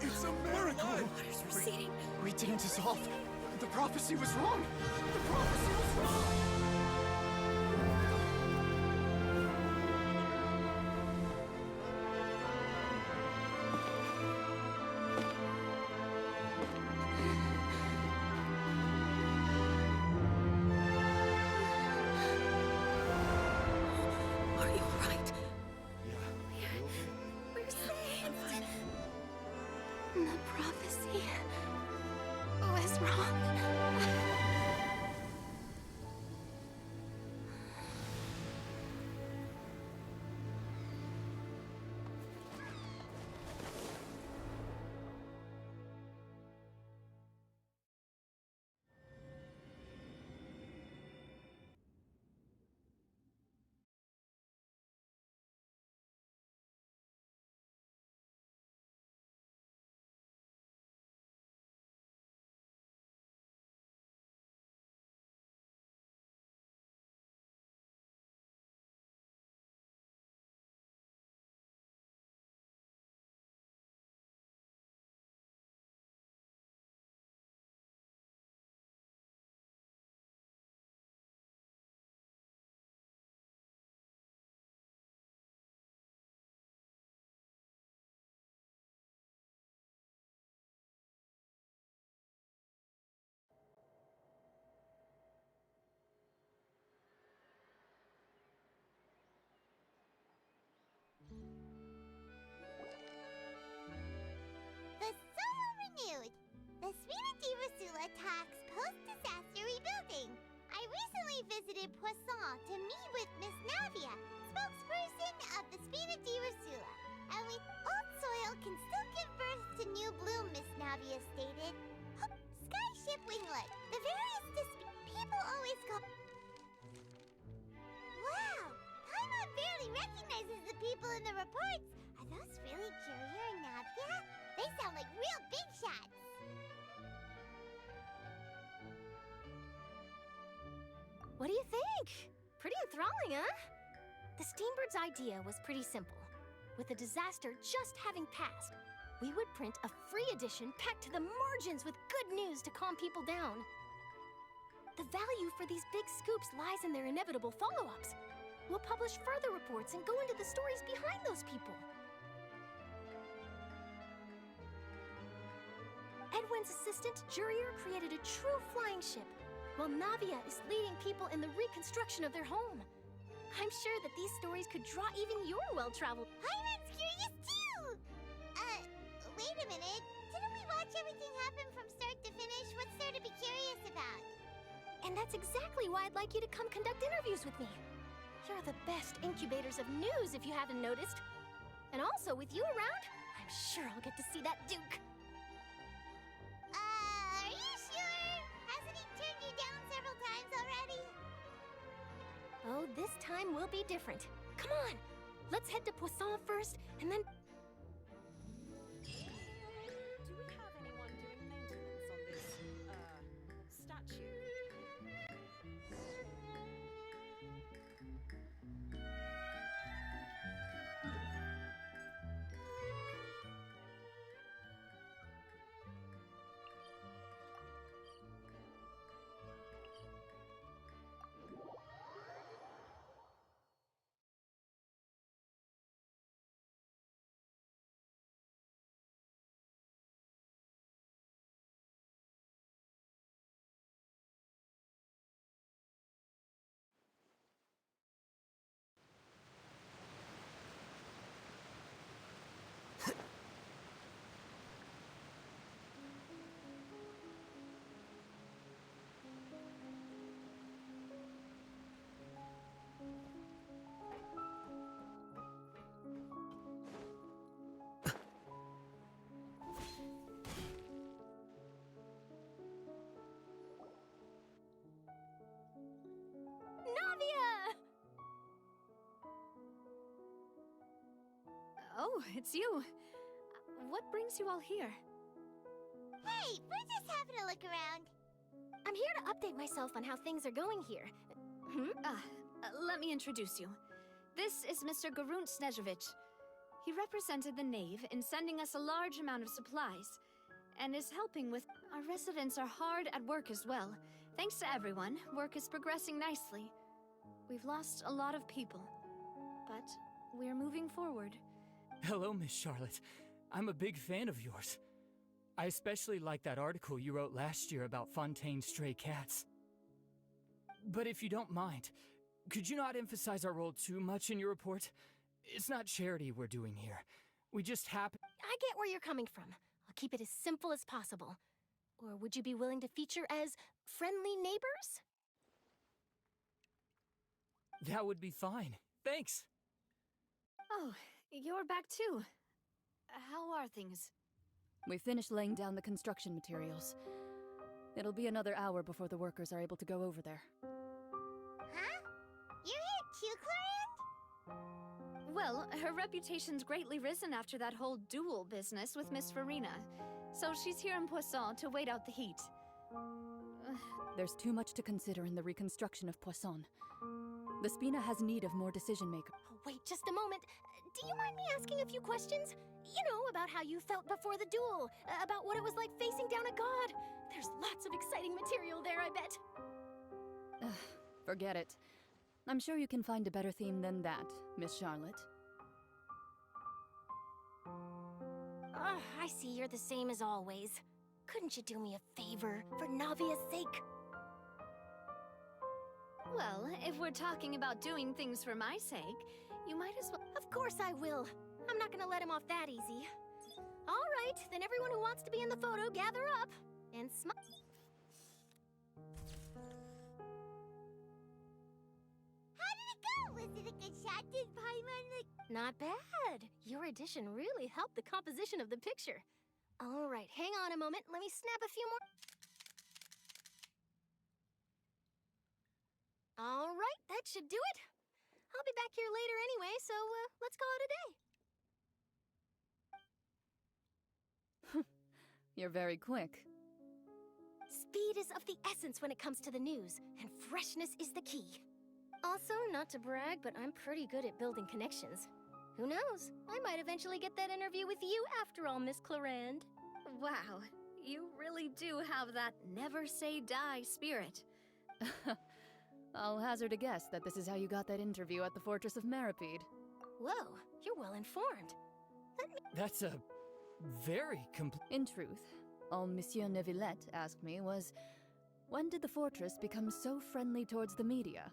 It's a miracle!
Water's receding.
We didn't dissolve. The prophecy was wrong. The prophecy was wrong.
Are you alright?
Yeah.
We're saved.
The prophecy was wrong.
The soul renewed. The 𝐟𝐮𝐫𝐢𝐧𝐭 attacks post-disaster rebuilding. I recently visited Poisson to meet with Miss Navia, spokesperson of the 𝐟𝐮𝐫𝐢𝐧𝐭. And with old soil can still give birth to new bloom, Miss Navia stated. Skyship Winglet. The various people always call... Wow! Paimon barely recognizes the people in the reports. Are those really Courier and Navia? They sound like real big shots.
What do you think? Pretty enthralling, huh? The Steambird's idea was pretty simple. With the disaster just having passed, we would print a free edition packed to the margins with good news to calm people down. The value for these big scoops lies in their inevitable follow-ups. We'll publish further reports and go into the stories behind those people. Edwin's assistant, Jurier, created a true flying ship, while Navia is leading people in the reconstruction of their home. I'm sure that these stories could draw even your well-traveled...
Paimon's curious too! Wait a minute. Didn't we watch everything happen from start to finish? What's there to be curious about?
And that's exactly why I'd like you to come conduct interviews with me. You're the best incubators of news, if you haven't noticed. And also, with you around, I'm sure I'll get to see that Duke.
Are you sure? Hasn't he turned you down several times already?
Oh, this time will be different. Come on! Let's head to Poisson first, and then...
Oh, it's you. What brings you all here?
Hey, we're just having a look around.
I'm here to update myself on how things are going here.
Let me introduce you. This is Mr. 𝐟𝐮𝐫𝐢𝐧𝐭. He represented the Knave in sending us a large amount of supplies, and is helping with... Our residents are hard at work as well. Thanks to everyone, work is progressing nicely. We've lost a lot of people, but we're moving forward.
Hello, Miss Charlotte. I'm a big fan of yours. I especially like that article you wrote last year about Fontaine's stray cats. But if you don't mind, could you not emphasize our role too much in your report? It's not charity we're doing here. We just happen...
I get where you're coming from. I'll keep it as simple as possible. Or would you be willing to feature as friendly neighbors?
That would be fine. Thanks.
Oh, you're back too. How are things?
We finished laying down the construction materials. It'll be another hour before the workers are able to go over there.
Huh? You're here too, Clarand?
Well, her reputation's greatly risen after that whole duel business with Miss Farina. So she's here in Poisson to wait out the heat.
There's too much to consider in the reconstruction of Poisson. The Spina has need of more decision-makers.
Oh, wait just a moment. Do you mind me asking a few questions? You know, about how you felt before the duel, about what it was like facing down a god. There's lots of exciting material there, I bet.
Forget it. I'm sure you can find a better theme than that, Miss Charlotte.
I see you're the same as always. Couldn't you do me a favor, for Navia's sake?
Well, if we're talking about doing things for my sake, you might as well...
Of course I will. I'm not gonna let him off that easy. All right, then everyone who wants to be in the photo, gather up. And smile.
How did it go? Was it a good shot? Did Paimon look...
Not bad. Your addition really helped the composition of the picture. All right, hang on a moment. Let me snap a few more... All right, that should do it. I'll be back here later anyway, so let's call it a day.
You're very quick.
Speed is of the essence when it comes to the news, and freshness is the key. Also, not to brag, but I'm pretty good at building connections. Who knows? I might eventually get that interview with you after all, Miss Clarand.
Wow, you really do have that never say die spirit.
I'll hazard a guess that this is how you got that interview at the Fortress of Meripede.
Whoa, you're well informed.
That's a very
In truth, all Monsieur Neuvillette asked me was, when did the fortress become so friendly towards the media?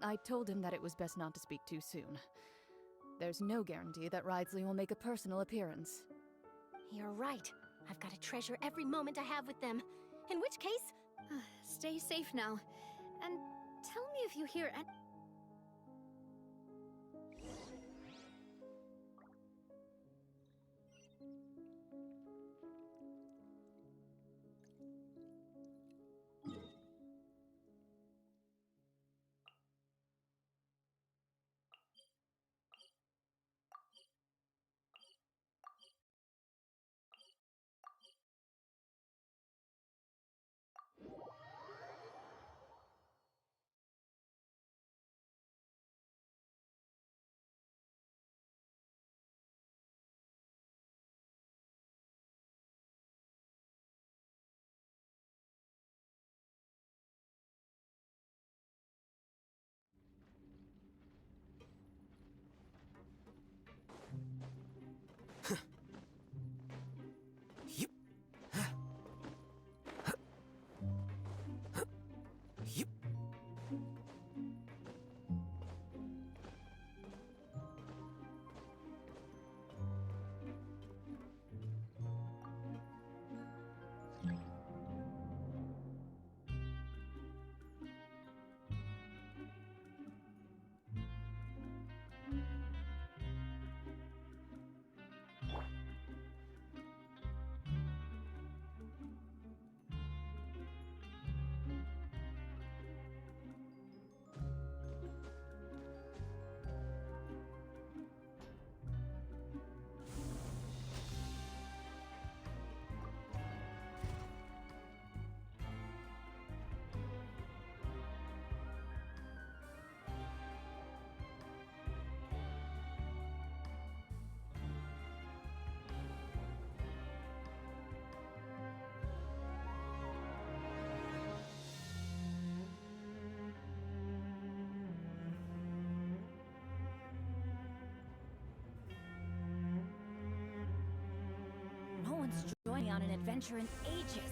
I told him that it was best not to speak too soon. There's no guarantee that 𝐟𝐬𝐧𝐭 will make a personal appearance.
You're right. I've got to treasure every moment I have with them. In which case...
Stay safe now. And tell me if you hear
me on an adventure in ages.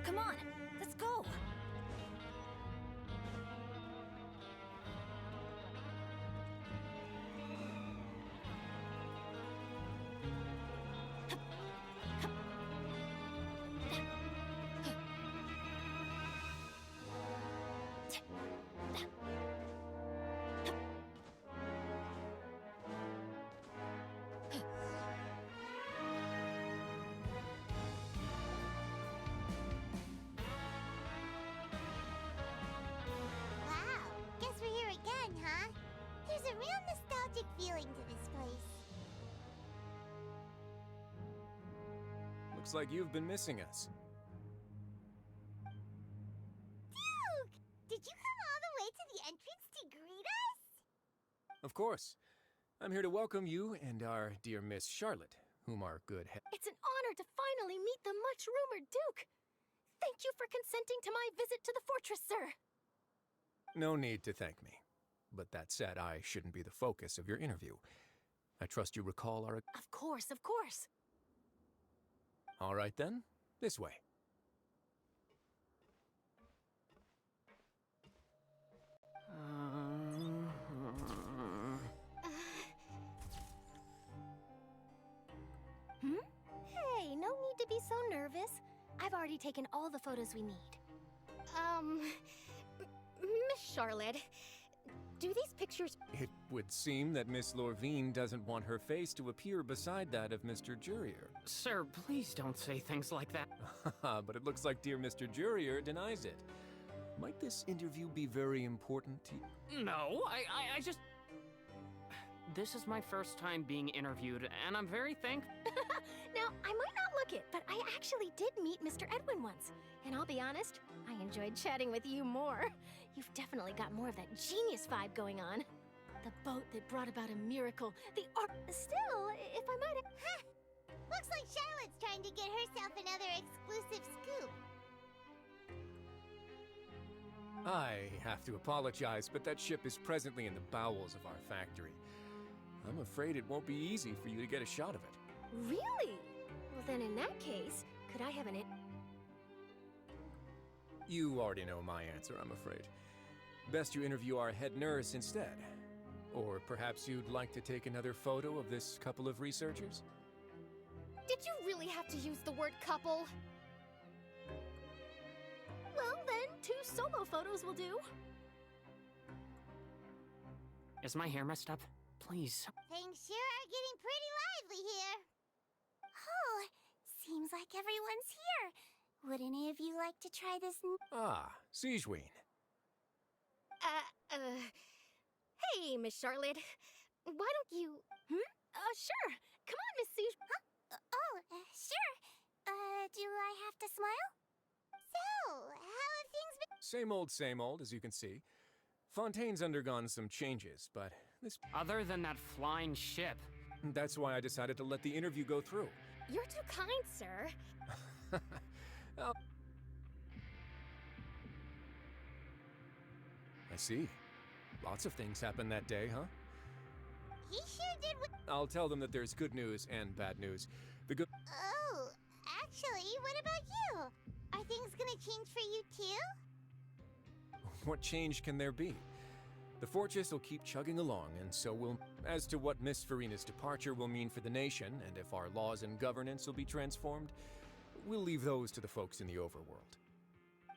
Come on, let's go!
Wow, guess we're here again, huh? There's a real nostalgic feeling to this place.
Looks like you've been missing us.
Duke! Did you come all the way to the entrance to greet us?
Of course. I'm here to welcome you and our dear Miss Charlotte, whom our good
It's an honor to finally meet the much-rumored Duke. Thank you for consenting to my visit to the fortress, sir.
No need to thank me. But that said, I shouldn't be the focus of your interview. I trust you recall our...
Of course, of course.
All right then, this way.
Hey, no need to be so nervous. I've already taken all the photos we need. Miss Charlotte, do these pictures...
It would seem that Miss Lorvine doesn't want her face to appear beside that of Mr. Jurier.
Sir, please don't say things like that.
But it looks like dear Mr. Jurier denies it. Might this interview be very important to you?
No, I just... This is my first time being interviewed, and I'm very thankful.
Now, I might not look it, but I actually did meet Mr. Edwin once. And I'll be honest, I enjoyed chatting with you more. You've definitely got more of that genius vibe going on. The boat that brought about a miracle, the art... Still, if I might...
Huh. Looks like Charlotte's trying to get herself another exclusive scoop.
I have to apologize, but that ship is presently in the bowels of our factory. I'm afraid it won't be easy for you to get a shot of it.
Really? Well, then in that case, could I have an...
You already know my answer, I'm afraid. Best you interview our head nurse instead. Or perhaps you'd like to take another photo of this couple of researchers?
Did you really have to use the word couple? Well, then, 2 solo photos will do.
Is my hair messed up? Please.
Things sure are getting pretty lively here. Oh, seems like everyone's here. Would any of you like to try this?
𝐓𝐸𝐲.
Hey, Miss Charlotte. Why don't you... Sure. Come on, Miss 𝐓𝐲.
Huh? Sure. Do I have to smile? So, how have things been?
Same old, as you can see. Fontaine's undergone some changes, but this...
Other than that flying ship.
That's why I decided to let the interview go through.
You're too kind, sir.
I see. Lots of things happened that day, huh?
He sure did.
I'll tell them that there's good news and bad news. The good...
Oh, actually, what about you? Are things gonna change for you too?
What change can there be? The fortress will keep chugging along, and so will... As to what Miss Furina's departure will mean for the nation, and if our laws and governance will be transformed, we'll leave those to the folks in the overworld.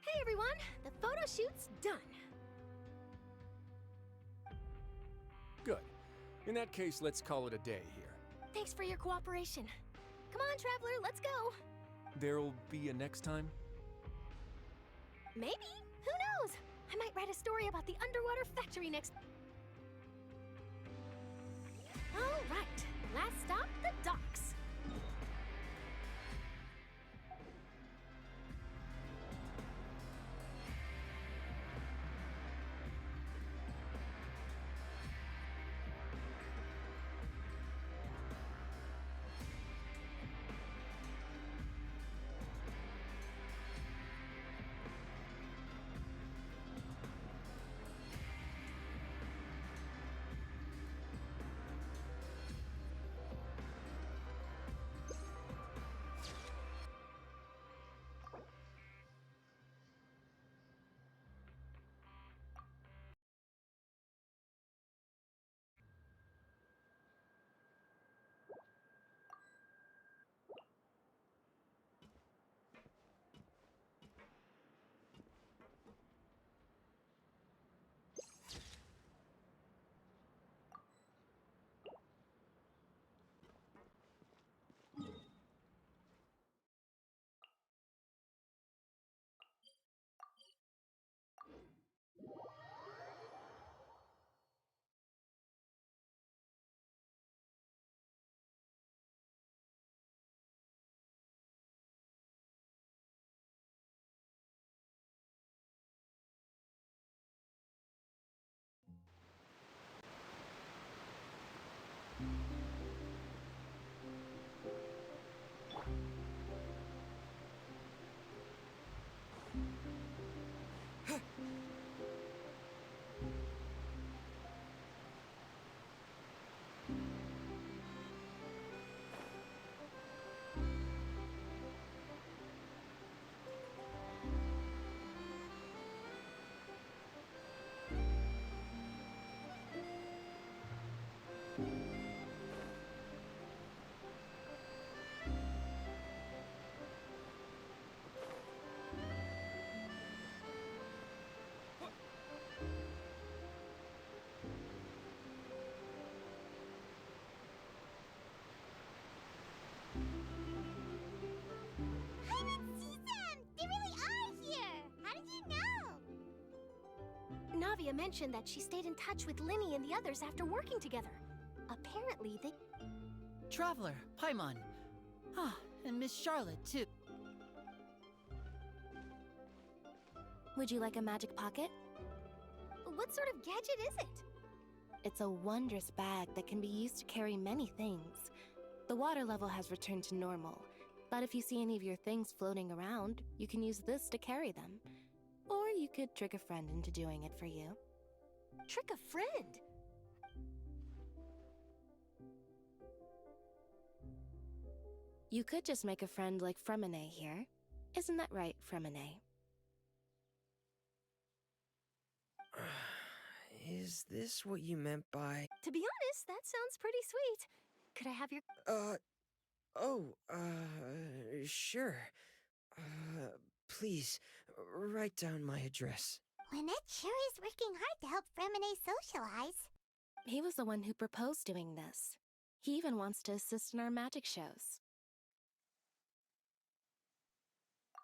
Hey, everyone. The photo shoot's done.
Good. In that case, let's call it a day here.
Thanks for your cooperation. Come on, Traveler, let's go.
There'll be a next time?
Maybe. Who knows? I might write a story about the underwater factory next... All right. Last stop, the docks. 𝐬𝐳𝐣𝐨 mentioned that she stayed in touch with Lyney and the others after working together. Apparently, they...
Traveler, Paimon. Ah, and Miss Charlotte, too.
Would you like a magic pocket?
What sort of gadget is it?
It's a wondrous bag that can be used to carry many things. The water level has returned to normal, but if you see any of your things floating around, you can use this to carry them. Or you could trick a friend into doing it for you.
Trick a friend?
You could just make a friend like 𝐟𝐵𝐺 here. Isn't that right, 𝐟𝐵𝐺?
Is this what you meant by...
To be honest, that sounds pretty sweet. Could I have your...
Sure. Please, write down my address.
Lynette sure is working hard to help 𝐟𝐵𝐺 socialize.
He was the one who proposed doing this. He even wants to assist in our magic shows.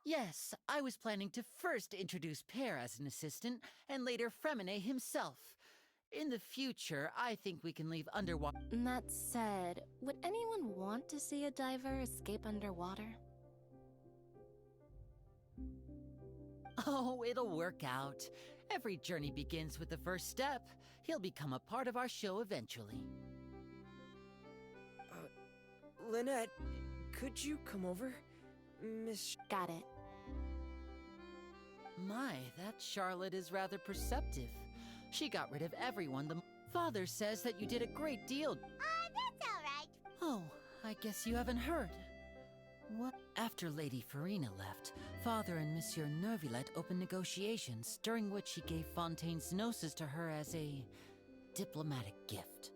Yes, I was planning to first introduce Pear as an assistant, and later 𝐟𝐵𝐺 himself. In the future, I think we can leave underwater.
That said, would anyone want to see a diver escape underwater?
Oh, it'll work out. Every journey begins with the first step. He'll become a part of our show eventually.
Lynette, could you come over? Miss...
Got it.
My, that Charlotte is rather perceptive. She got rid of everyone. The father says that you did a great deal.
That's all right.
Oh, I guess you haven't heard. What? After Lady Furina left, Father and Monsieur Neuvillette opened negotiations, during which he gave Fontaine's gnosis to her as a diplomatic gift.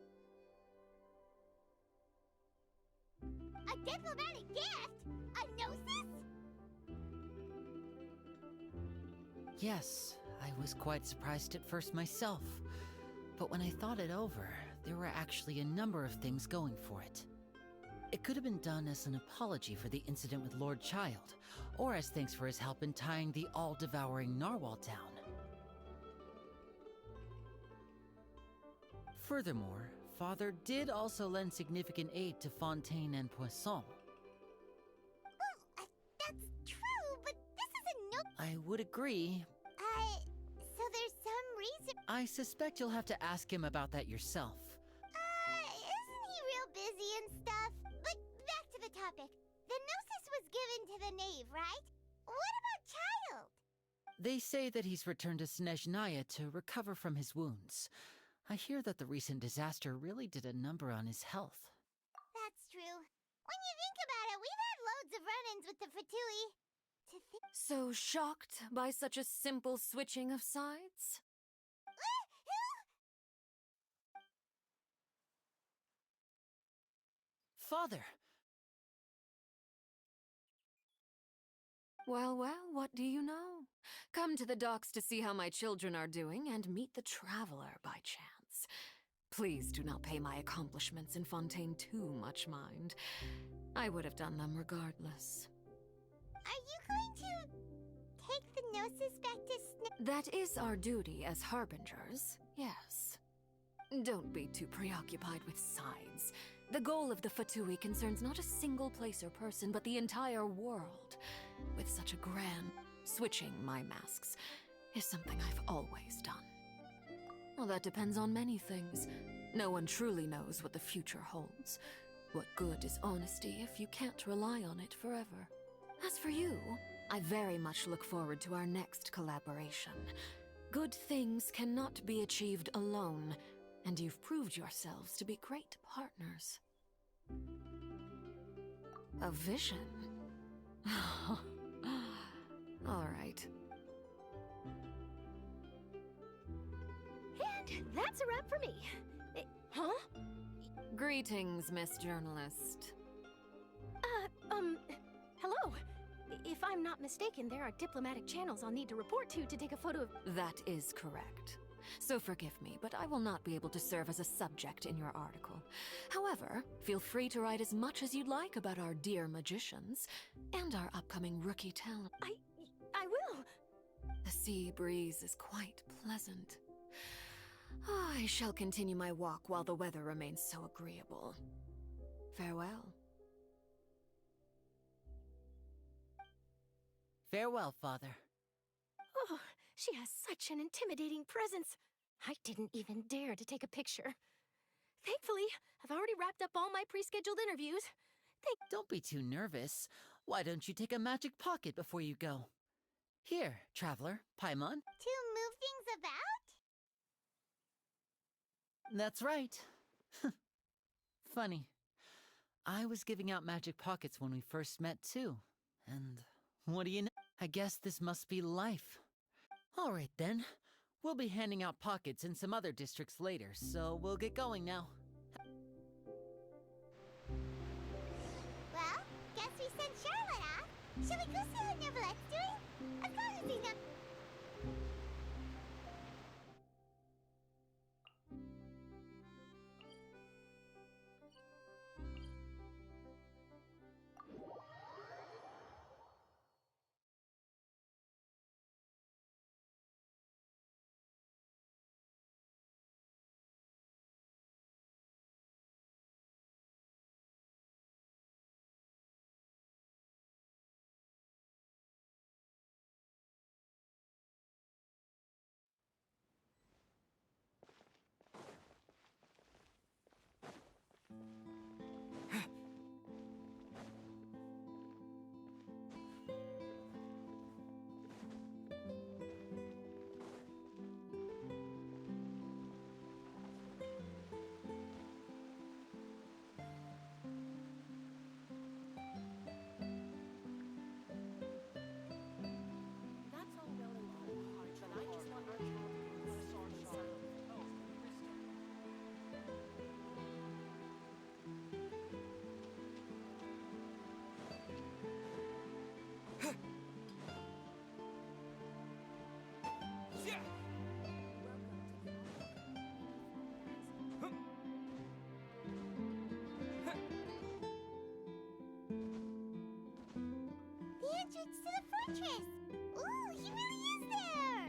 A diplomatic gift? A gnosis?
Yes, I was quite surprised at first myself. But when I thought it over, there were actually a number of things going for it. It could have been done as an apology for the incident with Lord Child, or as thanks for his help in tying the all-devouring narwhal down. Furthermore, Father did also lend significant aid to Fontaine and Poisson.
Well, that's true, but this is a no...
I would agree.
So there's some reason...
I suspect you'll have to ask him about that yourself.
Isn't he real busy and stuff? But back to the topic. The gnosis was given to the knave, right? What about Child?
They say that he's returned to Snezhnaya to recover from his wounds. I hear that the recent disaster really did a number on his health.
That's true. When you think about it, we've had loads of run-ins with the Fatui.
So shocked by such a simple switching of sides?
Father!
Well, what do you know? Come to the docks to see how my children are doing and meet the traveler by chance. Please do not pay my accomplishments in Fontaine too much mind. I would have done them regardless.
Are you going to take the gnosis back to
That is our duty as harbingers, yes. Don't be too preoccupied with sides. The goal of the Fatui concerns not a single place or person, but the entire world. With such a grand... Switching my masks is something I've always done. Well, that depends on many things. No one truly knows what the future holds. What good is honesty if you can't rely on it forever? As for you, I very much look forward to our next collaboration. Good things cannot be achieved alone, and you've proved yourselves to be great partners. A vision? All right.
And that's a wrap for me. Huh?
Greetings, Miss Journalist.
Hello. If I'm not mistaken, there are diplomatic channels I'll need to report to take a photo of...
That is correct. So forgive me, but I will not be able to serve as a subject in your article. However, feel free to write as much as you'd like about our dear magicians and our upcoming rookie talent.
I will.
The sea breeze is quite pleasant. I shall continue my walk while the weather remains so agreeable. Farewell.
Farewell, Father.
Oh, she has such an intimidating presence. I didn't even dare to take a picture. Thankfully, I've already wrapped up all my pre-scheduled interviews.
Don't be too nervous. Why don't you take a magic pocket before you go? Here, traveler, Paimon.
To move things about?
That's right. Funny. I was giving out magic pockets when we first met, too. And what do you know? I guess this must be life. All right, then. We'll be handing out pockets in some other districts later, so we'll get going now.
Well, guess we sent Charlotte off. Shall we go see how Neverlette's doing? As long as he's not... The entrance to the fortress! Ooh, he really is there!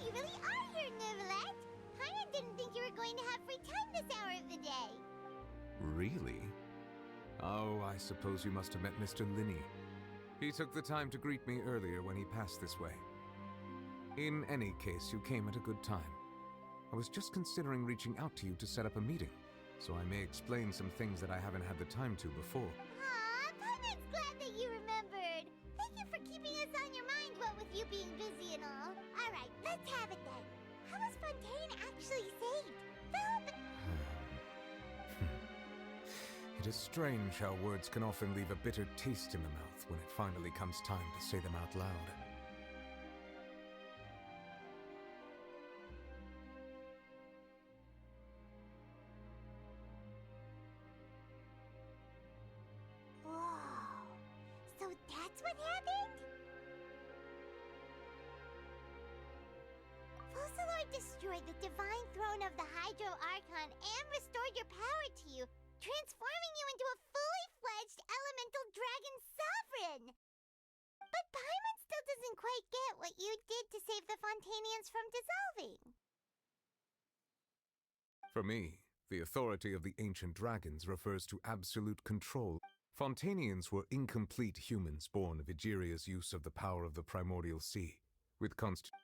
You really are here, Neverlet! Paimon didn't think you were going to have free time this hour of the day.
Really? Oh, I suppose you must have met Mr. Linney. He took the time to greet me earlier when he passed this way. In any case, you came at a good time. I was just considering reaching out to you to set up a meeting, so I may explain some things that I haven't had the time to before.
Aw, Paimon's glad that you remembered. Thank you for keeping us on your mind, what with you being busy and all. Alright, let's have it then. How was Fontaine actually saved?
It is strange how words can often leave a bitter taste in the mouth when it finally comes time to say them out loud.
Whoa. So that's what happened? Fossilor destroyed destroyed the divine throne of the 𝐟𝐴𝐧𝐭 and restored your power to you, transforming you into a fully fledged elemental dragon sovereign. But Paimon still doesn't quite get what you did to save the Fontainians from dissolving.
For me, the authority of the ancient dragons refers to absolute control. Fontainians were incomplete humans born of Egeria's use of the power of the primordial sea,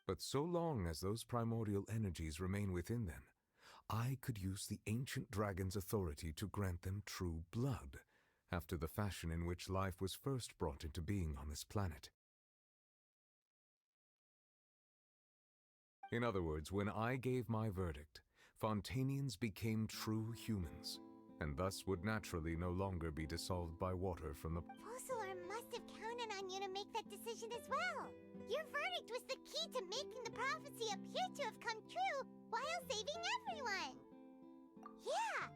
but so long as those primordial energies remain within them, I could use the ancient dragon's authority to grant them true blood, after the fashion in which life was first brought into being on this planet. In other words, when I gave my verdict, Fontainians became true humans, and thus would naturally no longer be dissolved by water from the...
𝐓𝐨𝐴𝐧𝐭 must have counted on you to make that decision as well. Your verdict was the key to making the prophecy appear to have come true while saving everyone. Yeah,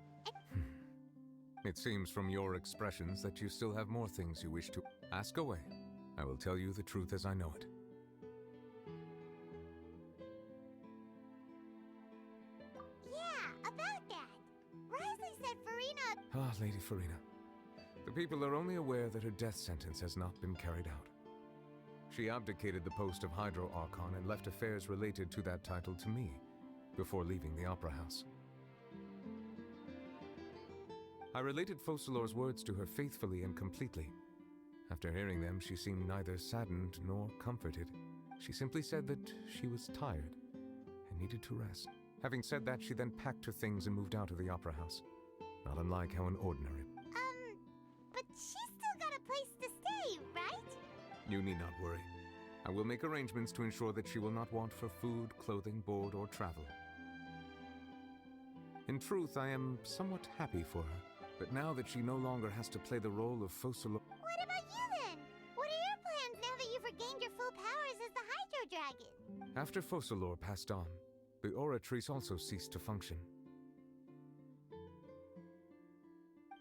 It seems from your expressions that you still have more things you wish to... Ask away. I will tell you the truth as I know it.
about that. 𝐟𝐨𝐧𝐭 said Furina...
Ah, Lady Furina. The people are only aware that her death sentence has not been carried out. She abdicated the post of 𝐻𝐸𝐴𝐧𝐿 and left affairs related to that title to me, before leaving the Opera House. I related 𝐓𝐶𝐿𝐴𝐴's words to her faithfully and completely. After hearing them, she seemed neither saddened nor comforted. She simply said that she was tired and needed to rest. Having said that, she then packed her things and moved out of the Opera House, not unlike how an ordinary...
But she's still got a place to stay, right?
You need not worry. I will make arrangements to ensure that she will not want for food, clothing, board, or travel. In truth, I am somewhat happy for her, but now that she no longer has to play the role of 𝐓𝐶𝐿𝐴...
What about you then? What are your plans now that you've regained your full powers as the Hydro Dragon?
After 𝐓𝐶𝐿𝐴𝐴 passed on, the Oratrice also ceased to function.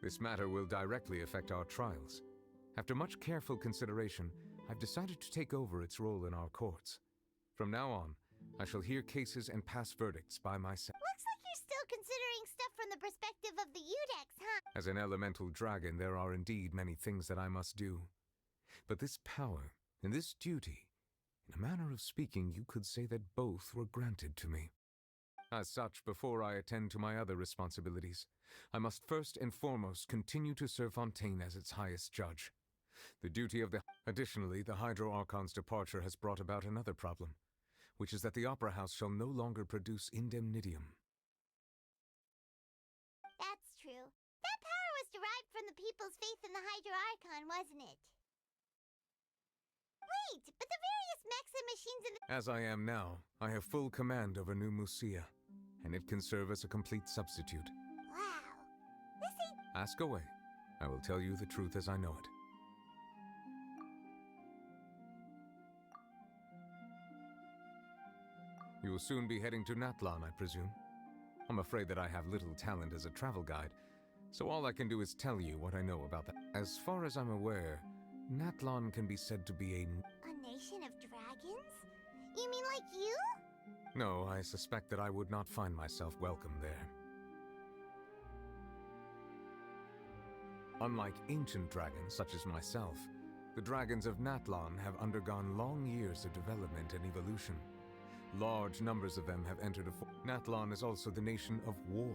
This matter will directly affect our trials. After much careful consideration, I've decided to take over its role in our courts. From now on, I shall hear cases and pass verdicts by myself.
Looks like you're still considering stuff from the perspective of the Udex, huh?
As an elemental dragon, there are indeed many things that I must do. But this power and this duty, in a manner of speaking, you could say that both were granted to me. As such, before I attend to my other responsibilities, I must first and foremost continue to serve Fontaine as its highest judge. The duty of the... Additionally, the 𝐻𝐸𝐴𝐧𝐿's departure has brought about another problem, which is that the Opera House shall no longer produce indemnitium.
That's true. That power was derived from the people's faith in the 𝐻𝐸𝐴𝐧𝐿, wasn't it? Wait, but the various mechs and machines in the...
As I am now, I have full command over New Musia, and it can serve as a complete substitute.
Wow. This ain't...
Ask away. I will tell you the truth as I know it. You will soon be heading to Natlan, I presume. I'm afraid that I have little talent as a travel guide, so all I can do is tell you what I know about that. As far as I'm aware, Natlan can be said to be
A nation of dragons? You mean like you?
No, I suspect that I would not find myself welcome there. Unlike ancient dragons such as myself, the dragons of Natlan have undergone long years of development and evolution. Large numbers of them have entered Natlan is also the nation of war.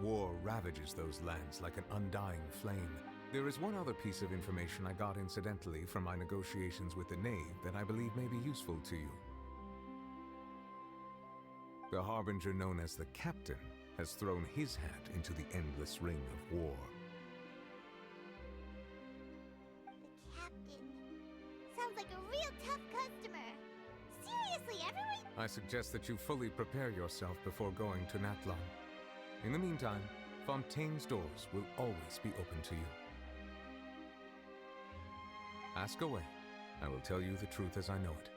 War ravages those lands like an undying flame. There is one other piece of information I got incidentally from my negotiations with the Knave that I believe may be useful to you. The harbinger known as the Captain has thrown his hat into the endless ring of war.
The Captain. Sounds like a real tough customer. Seriously, everyone...
I suggest that you fully prepare yourself before going to Natlan. In the meantime, Fontaine's doors will always be open to you. Ask away. I will tell you the truth as I know it.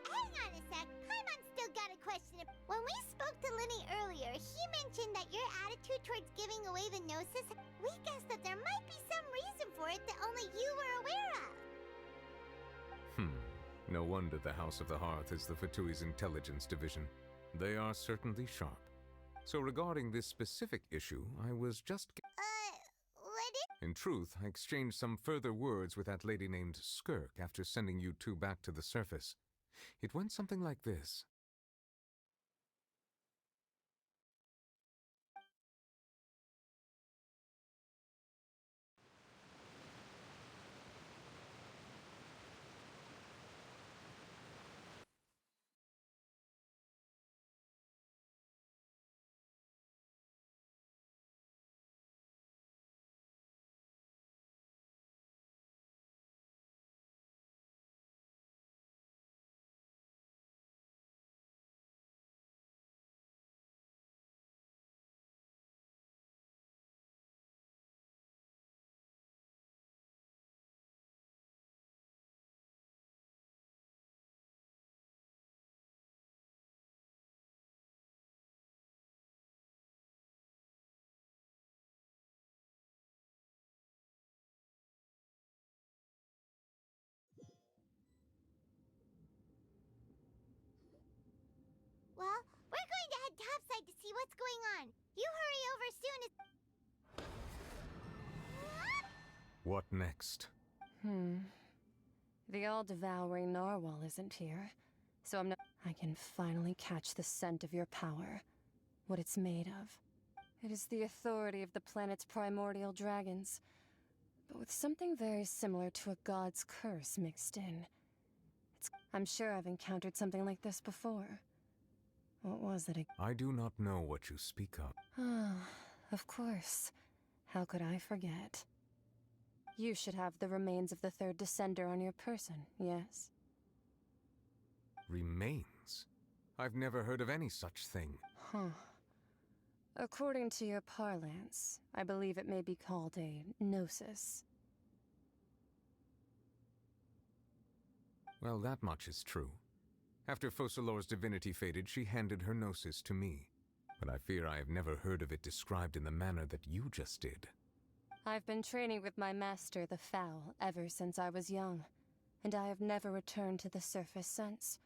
Hang on a sec. Paimon's still got a question. When we spoke to Linny earlier, he mentioned that your attitude towards giving away the Gnosis, we guessed that there might be some reason for it that only you were aware of.
No wonder the House of the Hearth is the Fatoui's intelligence division. They are certainly sharp. So regarding this specific issue, I was just... In truth, I exchanged some further words with that lady named 𝐟𝐵𝐾 after sending you two back to the surface. It went something like this.
Well, we're going to head topside to see what's going on. You hurry over soon as...
What next?
The all-devouring narwhal isn't here, so I'm not... I can finally catch the scent of your power, what it's made of. It is the authority of the planet's primordial dragons, but with something very similar to a god's curse mixed in. I'm sure I've encountered something like this before. What was it again?
I do not know what you speak of.
Ah, of course. How could I forget? You should have the remains of the third descender on your person, yes?
Remains? I've never heard of any such thing.
Huh. According to your parlance, I believe it may be called a gnosis.
Well, that much is true. After Focalors' divinity faded, she handed her gnosis to me. But I fear I have never heard of it described in the manner that you just did.
I've been training with my master, the Foul, ever since I was young, and I have never returned to the surface since.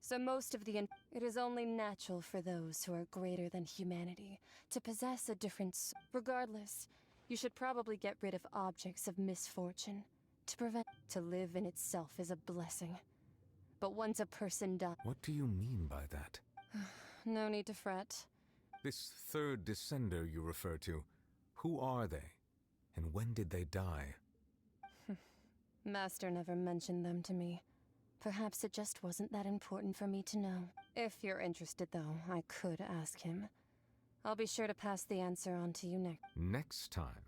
So most of it is only natural for those who are greater than humanity to possess a different Regardless, you should probably get rid of objects of misfortune. To live in itself is a blessing. But once a person dies...
What do you mean by that?
No need to fret.
This third descender you refer to, who are they? And when did they die?
Master never mentioned them to me. Perhaps it just wasn't that important for me to know. If you're interested, though, I could ask him. I'll be sure to pass the answer on to you next.
Next time?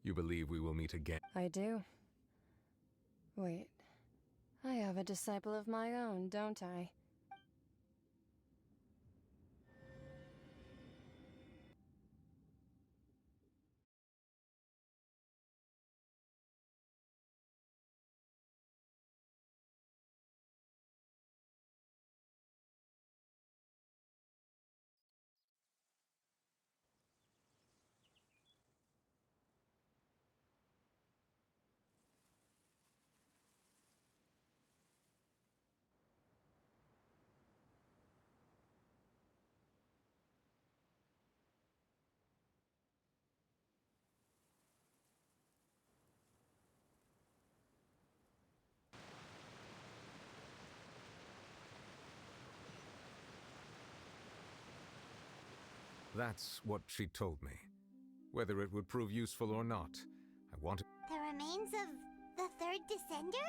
You believe we will meet again?
I do. Wait. I have a disciple of my own, don't I?
That's what she told me. Whether it would prove useful or not, I wanted...
The remains of the third descender?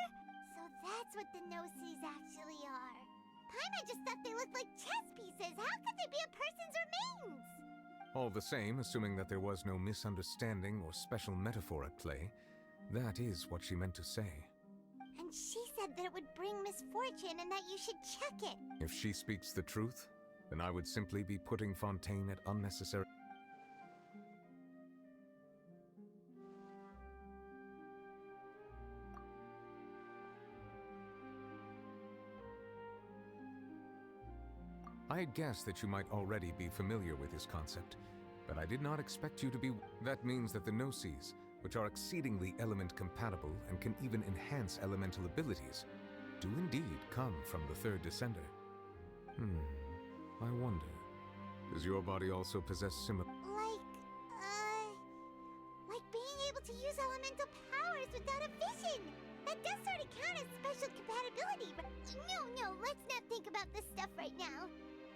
So that's what the gnosis actually are. Paimon just thought they looked like chess pieces. How could they be a person's remains?
All the same, assuming that there was no misunderstanding or special metaphor at play, that is what she meant to say.
And she said that it would bring misfortune and that you should check it.
If she speaks the truth, then I would simply be putting Fontaine at unnecessary... I had guessed that you might already be familiar with this concept, but I did not expect you to be... That means that the gnosis, which are exceedingly element compatible and can even enhance elemental abilities, do indeed come from the third descender. I wonder, does your body also possess similar...
Like being able to use elemental powers without a vision. That does sort of count as special compatibility, but no, let's not think about this stuff right now.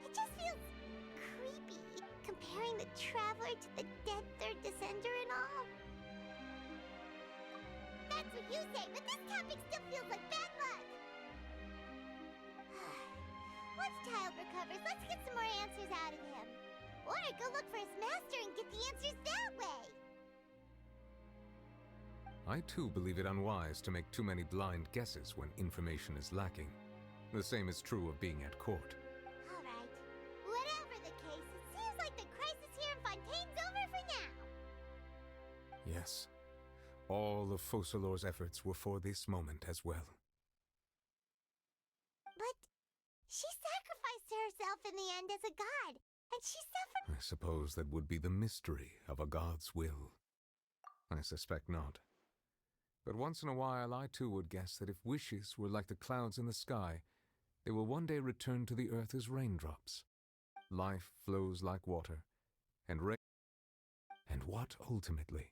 It just feels creepy, comparing the Traveler to the dead third descender and all. That's what you say, but this topic still feels like bad luck. Once Child recovers, let's get some more answers out of him. Or go look for his master and get the answers that way.
I too believe it unwise to make too many blind guesses when information is lacking. The same is true of being at court.
Alright. Whatever the case, it seems like the crisis here in Fontaine's over for now.
Yes. All of Focalors' efforts were for this moment as well.
But she sacrificed herself in the end as a god, and she suffered...
I suppose that would be the mystery of a god's will. I suspect not. But once in a while I too would guess that if wishes were like the clouds in the sky, they will one day return to the earth as raindrops. Life flows like water, and rain... And what, ultimately,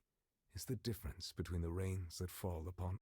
is the difference between the rains that fall upon...